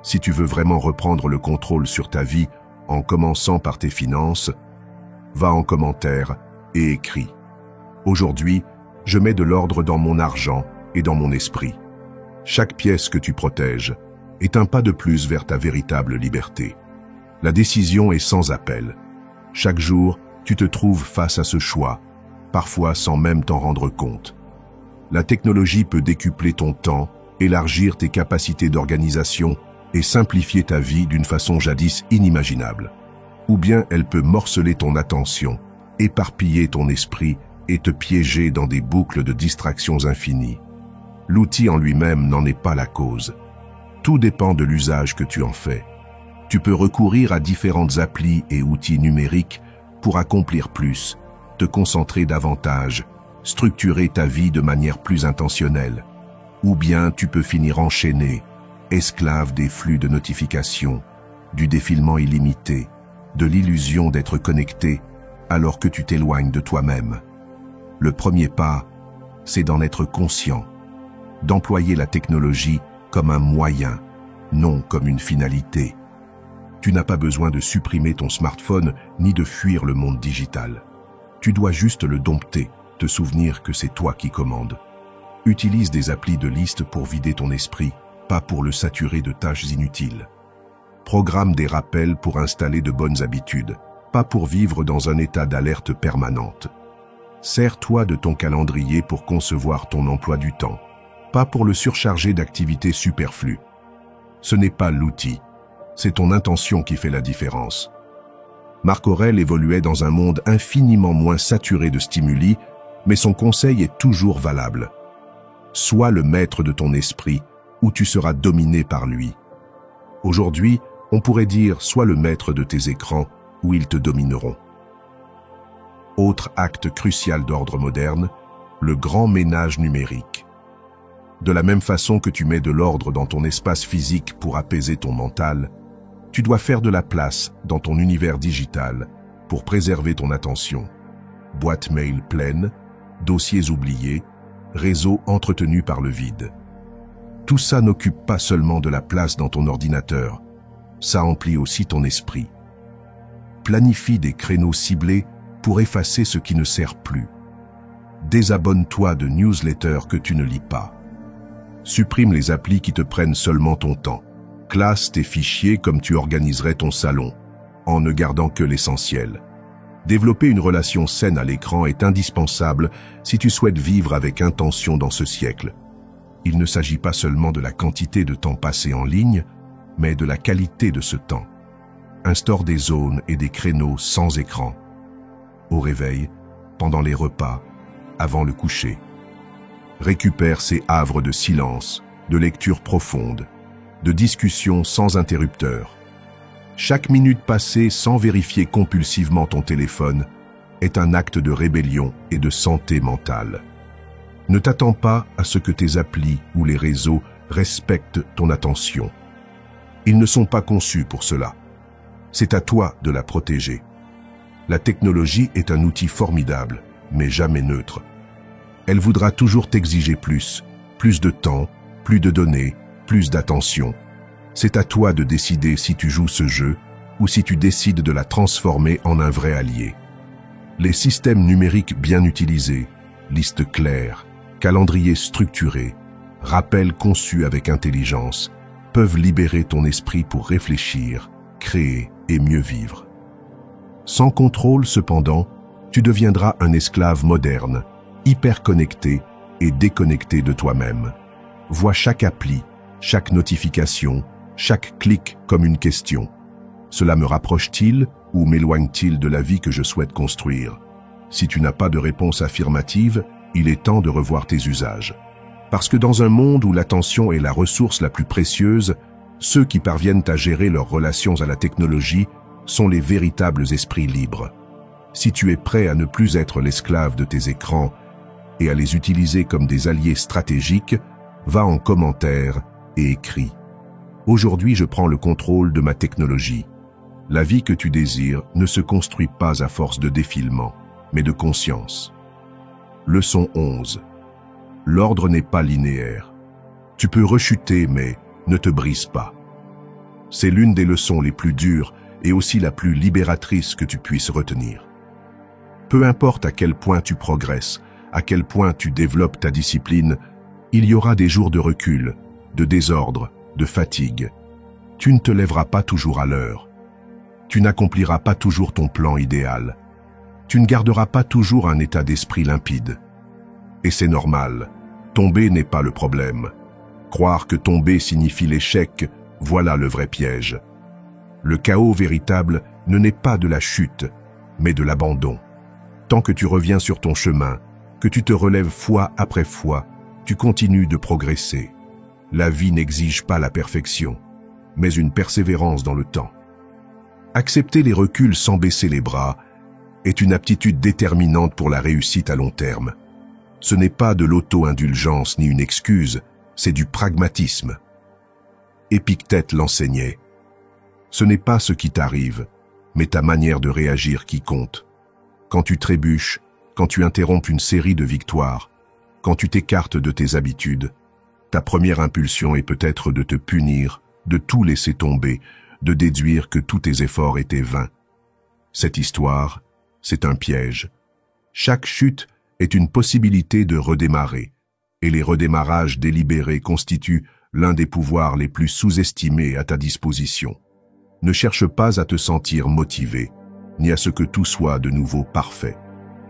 Si tu veux vraiment reprendre le contrôle sur ta vie en commençant par tes finances, va en commentaire et écris. Aujourd'hui, je mets de l'ordre dans mon argent et dans mon esprit. Chaque pièce que tu protèges est un pas de plus vers ta véritable liberté. La décision est sans appel. Chaque jour, tu te trouves face à ce choix, parfois sans même t'en rendre compte. La technologie peut décupler ton temps, élargir tes capacités d'organisation et simplifier ta vie d'une façon jadis inimaginable. Ou bien elle peut morceler ton attention, éparpiller ton esprit et te piéger dans des boucles de distractions infinies. L'outil en lui-même n'en est pas la cause. Tout dépend de l'usage que tu en fais. Tu peux recourir à différentes applis et outils numériques pour accomplir plus, te concentrer davantage, structurer ta vie de manière plus intentionnelle. Ou bien tu peux finir enchaîné, esclave des flux de notifications, du défilement illimité, de l'illusion d'être connecté alors que tu t'éloignes de toi-même. Le premier pas, c'est d'en être conscient, d'employer la technologie comme un moyen, non comme une finalité. Tu n'as pas besoin de supprimer ton smartphone ni de fuir le monde digital. Tu dois juste le dompter, te souvenir que c'est toi qui commandes. Utilise des applis de liste pour vider ton esprit, pas pour le saturer de tâches inutiles. Programme des rappels pour installer de bonnes habitudes, pas pour vivre dans un état d'alerte permanente. Sers-toi de ton calendrier pour concevoir ton emploi du temps, pas pour le surcharger d'activités superflues. Ce n'est pas l'outil, c'est ton intention qui fait la différence. Marc Aurèle évoluait dans un monde infiniment moins saturé de stimuli, mais son conseil est toujours valable. Sois le maître de ton esprit, ou tu seras dominé par lui. Aujourd'hui, on pourrait dire sois le maître de tes écrans, ou ils te domineront. Autre acte crucial d'ordre moderne, le grand ménage numérique. De la même façon que tu mets de l'ordre dans ton espace physique pour apaiser ton mental, tu dois faire de la place dans ton univers digital pour préserver ton attention. Boîte mail pleine, dossiers oubliés, réseau entretenu par le vide. Tout ça n'occupe pas seulement de la place dans ton ordinateur, ça emplit aussi ton esprit. Planifie des créneaux ciblés pour effacer ce qui ne sert plus. Désabonne-toi de newsletters que tu ne lis pas. Supprime les applis qui te prennent seulement ton temps. Classe tes fichiers comme tu organiserais ton salon, en ne gardant que l'essentiel. Développer une relation saine à l'écran est indispensable si tu souhaites vivre avec intention dans ce siècle. Il ne s'agit pas seulement de la quantité de temps passé en ligne, mais de la qualité de ce temps. Instaure des zones et des créneaux sans écran. Au réveil, pendant les repas, avant le coucher. Récupère ces havres de silence, de lecture profonde, de discussion sans interrupteur. Chaque minute passée sans vérifier compulsivement ton téléphone est un acte de rébellion et de santé mentale. Ne t'attends pas à ce que tes applis ou les réseaux respectent ton attention. Ils ne sont pas conçus pour cela. C'est à toi de la protéger. La technologie est un outil formidable, mais jamais neutre. Elle voudra toujours t'exiger plus de temps, plus de données, plus d'attention. C'est à toi de décider si tu joues ce jeu ou si tu décides de la transformer en un vrai allié. Les systèmes numériques bien utilisés, listes claires, calendriers structurés, rappels conçus avec intelligence, peuvent libérer ton esprit pour réfléchir, créer et mieux vivre. Sans contrôle, cependant, tu deviendras un esclave moderne, hyper connecté et déconnecté de toi-même. Vois chaque appli, chaque notification, chaque clic comme une question. Cela me rapproche-t-il ou m'éloigne-t-il de la vie que je souhaite construire? Si tu n'as pas de réponse affirmative, il est temps de revoir tes usages. Parce que dans un monde où l'attention est la ressource la plus précieuse, ceux qui parviennent à gérer leurs relations à la technologie sont les véritables esprits libres. Si tu es prêt à ne plus être l'esclave de tes écrans et à les utiliser comme des alliés stratégiques, va en commentaire et écris. Aujourd'hui, je prends le contrôle de ma technologie. La vie que tu désires ne se construit pas à force de défilement, mais de conscience. Leçon 11. L'ordre n'est pas linéaire. Tu peux rechuter, mais ne te brise pas. C'est l'une des leçons les plus dures et aussi la plus libératrice que tu puisses retenir. Peu importe à quel point tu progresses, à quel point tu développes ta discipline, il y aura des jours de recul, de désordre, de fatigue. Tu ne te lèveras pas toujours à l'heure. Tu n'accompliras pas toujours ton plan idéal. Tu ne garderas pas toujours un état d'esprit limpide. Et c'est normal. Tomber n'est pas le problème. Croire que tomber signifie l'échec, voilà le vrai piège. Le chaos véritable ne naît pas de la chute, mais de l'abandon. Tant que tu reviens sur ton chemin, que tu te relèves fois après fois, tu continues de progresser. La vie n'exige pas la perfection, mais une persévérance dans le temps. Accepter les reculs sans baisser les bras est une aptitude déterminante pour la réussite à long terme. Ce n'est pas de l'auto-indulgence ni une excuse, c'est du pragmatisme. Épictète l'enseignait. Ce n'est pas ce qui t'arrive, mais ta manière de réagir qui compte. Quand tu trébuches, quand tu interrompes une série de victoires, quand tu t'écartes de tes habitudes, ta première impulsion est peut-être de te punir, de tout laisser tomber, de déduire que tous tes efforts étaient vains. Cette histoire, c'est un piège. Chaque chute est une possibilité de redémarrer, et les redémarrages délibérés constituent l'un des pouvoirs les plus sous-estimés à ta disposition. Ne cherche pas à te sentir motivé, ni à ce que tout soit de nouveau parfait.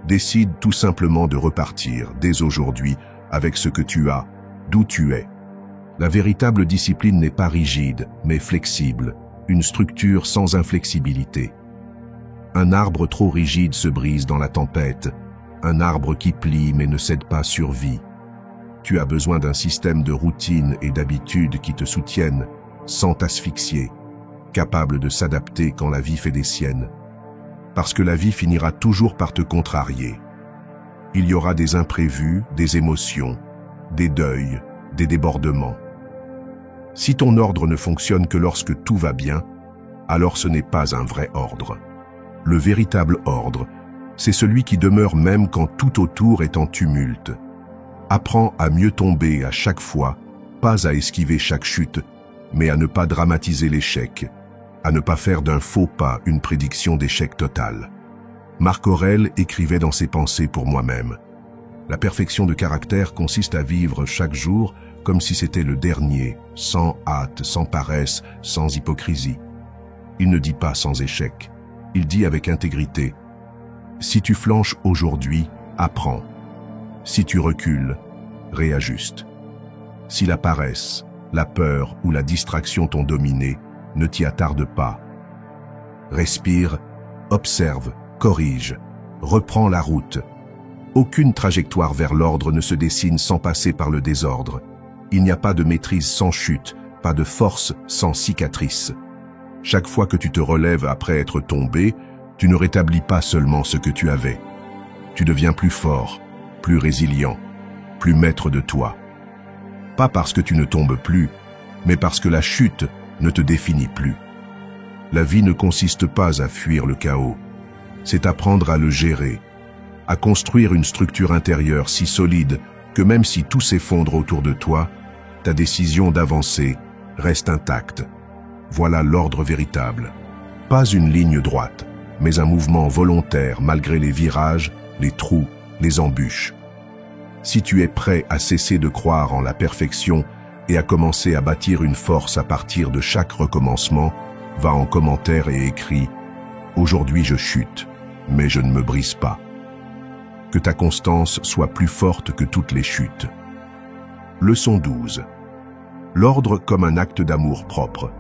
Décide tout simplement de repartir dès aujourd'hui avec ce que tu as, d'où tu es. La véritable discipline n'est pas rigide, mais flexible, une structure sans inflexibilité. Un arbre trop rigide se brise dans la tempête, un arbre qui plie mais ne cède pas survit. Tu as besoin d'un système de routine et d'habitudes qui te soutiennent, sans t'asphyxier, capable de s'adapter quand la vie fait des siennes. Parce que la vie finira toujours par te contrarier. Il y aura des imprévus, des émotions, des deuils, des débordements. Si ton ordre ne fonctionne que lorsque tout va bien, alors ce n'est pas un vrai ordre. Le véritable ordre, c'est celui qui demeure même quand tout autour est en tumulte. Apprends à mieux tomber à chaque fois, pas à esquiver chaque chute, mais à ne pas dramatiser l'échec, à ne pas faire d'un faux pas une prédiction d'échec total. Marc Aurèle écrivait dans ses pensées pour moi-même. La perfection de caractère consiste à vivre chaque jour comme si c'était le dernier, sans hâte, sans paresse, sans hypocrisie. Il ne dit pas sans échec, il dit avec intégrité. Si tu flanches aujourd'hui, apprends. Si tu recules, réajuste. Si la paresse, la peur ou la distraction t'ont dominé, ne t'y attarde pas. Respire, observe, corrige, reprends la route. Aucune trajectoire vers l'ordre ne se dessine sans passer par le désordre. Il n'y a pas de maîtrise sans chute, pas de force sans cicatrice. Chaque fois que tu te relèves après être tombé, tu ne rétablis pas seulement ce que tu avais. Tu deviens plus fort, plus résilient, plus maître de toi. Pas parce que tu ne tombes plus, mais parce que la chute ne te définit plus. La vie ne consiste pas à fuir le chaos, c'est apprendre à le gérer, à construire une structure intérieure si solide que même si tout s'effondre autour de toi, ta décision d'avancer reste intacte. Voilà l'ordre véritable. Pas une ligne droite, mais un mouvement volontaire malgré les virages, les trous, les embûches. Si tu es prêt à cesser de croire en la perfection et à commencer à bâtir une force à partir de chaque recommencement, va en commentaire et écris « Aujourd'hui je chute, mais je ne me brise pas ». Que ta constance soit plus forte que toutes les chutes. Leçon 12. L'ordre comme un acte d'amour propre.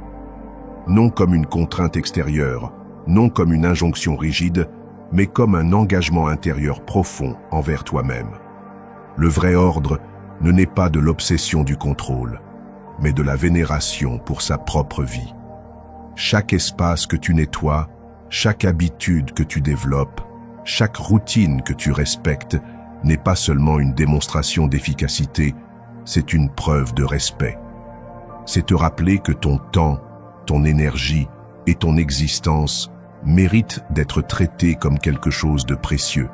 Non comme une contrainte extérieure, non comme une injonction rigide, mais comme un engagement intérieur profond envers toi-même. Le vrai ordre ne naît pas de l'obsession du contrôle, mais de la vénération pour sa propre vie. Chaque espace que tu nettoies, chaque habitude que tu développes, chaque routine que tu respectes n'est pas seulement une démonstration d'efficacité, c'est une preuve de respect. C'est te rappeler que ton temps, ton énergie et ton existence méritent d'être traités comme quelque chose de précieux.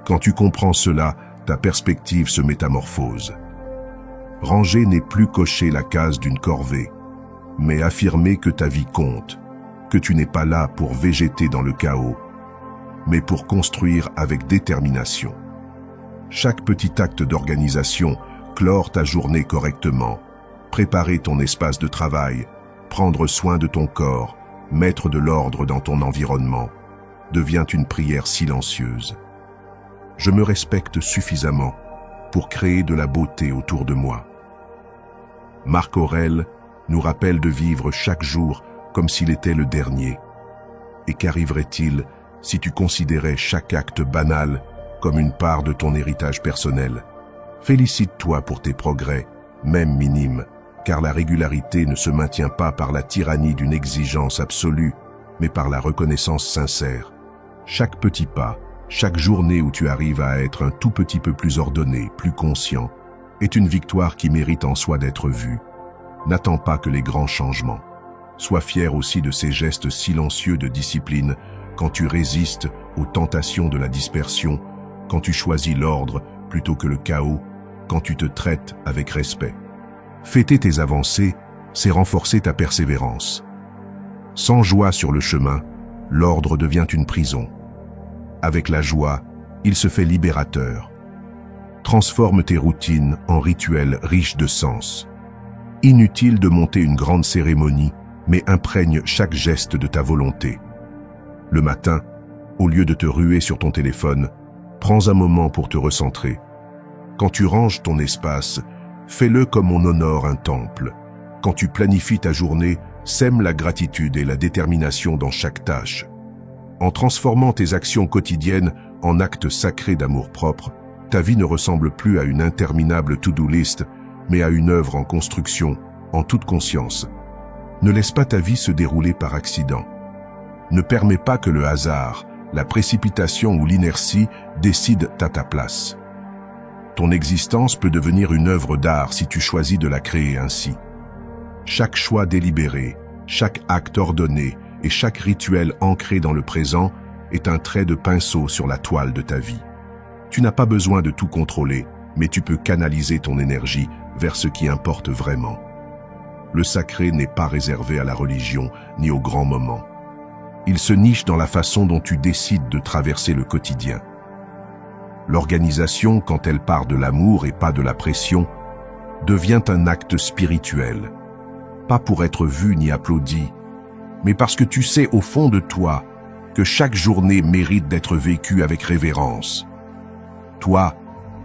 Quand tu comprends cela, ta perspective se métamorphose. Ranger n'est plus cocher la case d'une corvée, mais affirmer que ta vie compte, que tu n'es pas là pour végéter dans le chaos, mais pour construire avec détermination. Chaque petit acte d'organisation, clore ta journée correctement, préparer ton espace de travail, prendre soin de ton corps, mettre de l'ordre dans ton environnement, devient une prière silencieuse. Je me respecte suffisamment pour créer de la beauté autour de moi. Marc Aurèle nous rappelle de vivre chaque jour comme s'il était le dernier. Et qu'arriverait-il si tu considérais chaque acte banal comme une part de ton héritage personnel? Félicite-toi pour tes progrès, même minimes, car la régularité ne se maintient pas par la tyrannie d'une exigence absolue, mais par la reconnaissance sincère. Chaque petit pas, chaque journée où tu arrives à être un tout petit peu plus ordonné, plus conscient, est une victoire qui mérite en soi d'être vue. N'attends pas que les grands changements. Sois fier aussi de ces gestes silencieux de discipline quand tu résistes aux tentations de la dispersion, quand tu choisis l'ordre plutôt que le chaos, quand tu te traites avec respect. Fêter tes avancées, c'est renforcer ta persévérance. Sans joie sur le chemin, l'ordre devient une prison. Avec la joie, il se fait libérateur. Transforme tes routines en rituels riches de sens. Inutile de monter une grande cérémonie, mais imprègne chaque geste de ta volonté. Le matin, au lieu de te ruer sur ton téléphone, prends un moment pour te recentrer. Quand tu ranges ton espace, fais-le comme on honore un temple. Quand tu planifies ta journée, sème la gratitude et la détermination dans chaque tâche. En transformant tes actions quotidiennes en actes sacrés d'amour-propre, ta vie ne ressemble plus à une interminable to-do list, mais à une œuvre en construction, en toute conscience. Ne laisse pas ta vie se dérouler par accident. Ne permets pas que le hasard, la précipitation ou l'inertie décident à ta place. Ton existence peut devenir une œuvre d'art si tu choisis de la créer ainsi. Chaque choix délibéré, chaque acte ordonné et chaque rituel ancré dans le présent est un trait de pinceau sur la toile de ta vie. Tu n'as pas besoin de tout contrôler, mais tu peux canaliser ton énergie vers ce qui importe vraiment. Le sacré n'est pas réservé à la religion ni aux grands moments. Il se niche dans la façon dont tu décides de traverser le quotidien. L'organisation, quand elle part de l'amour et pas de la pression, devient un acte spirituel. Pas pour être vu ni applaudi, mais parce que tu sais au fond de toi que chaque journée mérite d'être vécue avec révérence. Toi,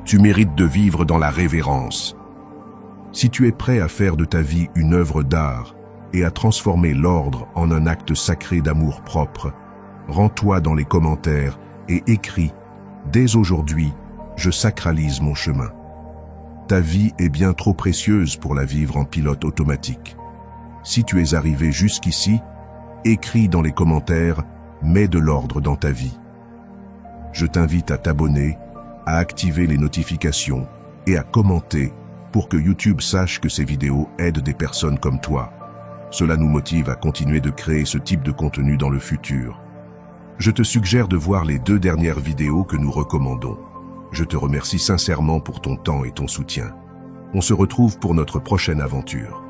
tu mérites de vivre dans la révérence. Si tu es prêt à faire de ta vie une œuvre d'art et à transformer l'ordre en un acte sacré d'amour propre, rends-toi dans les commentaires et écris « Dès aujourd'hui, je sacralise mon chemin ». Ta vie est bien trop précieuse pour la vivre en pilote automatique. Si tu es arrivé jusqu'ici, écris dans les commentaires « Mets de l'ordre dans ta vie ». Je t'invite à t'abonner, à activer les notifications et à commenter pour que YouTube sache que ces vidéos aident des personnes comme toi. Cela nous motive à continuer de créer ce type de contenu dans le futur. Je te suggère de voir les 2 dernières vidéos que nous recommandons. Je te remercie sincèrement pour ton temps et ton soutien. On se retrouve pour notre prochaine aventure.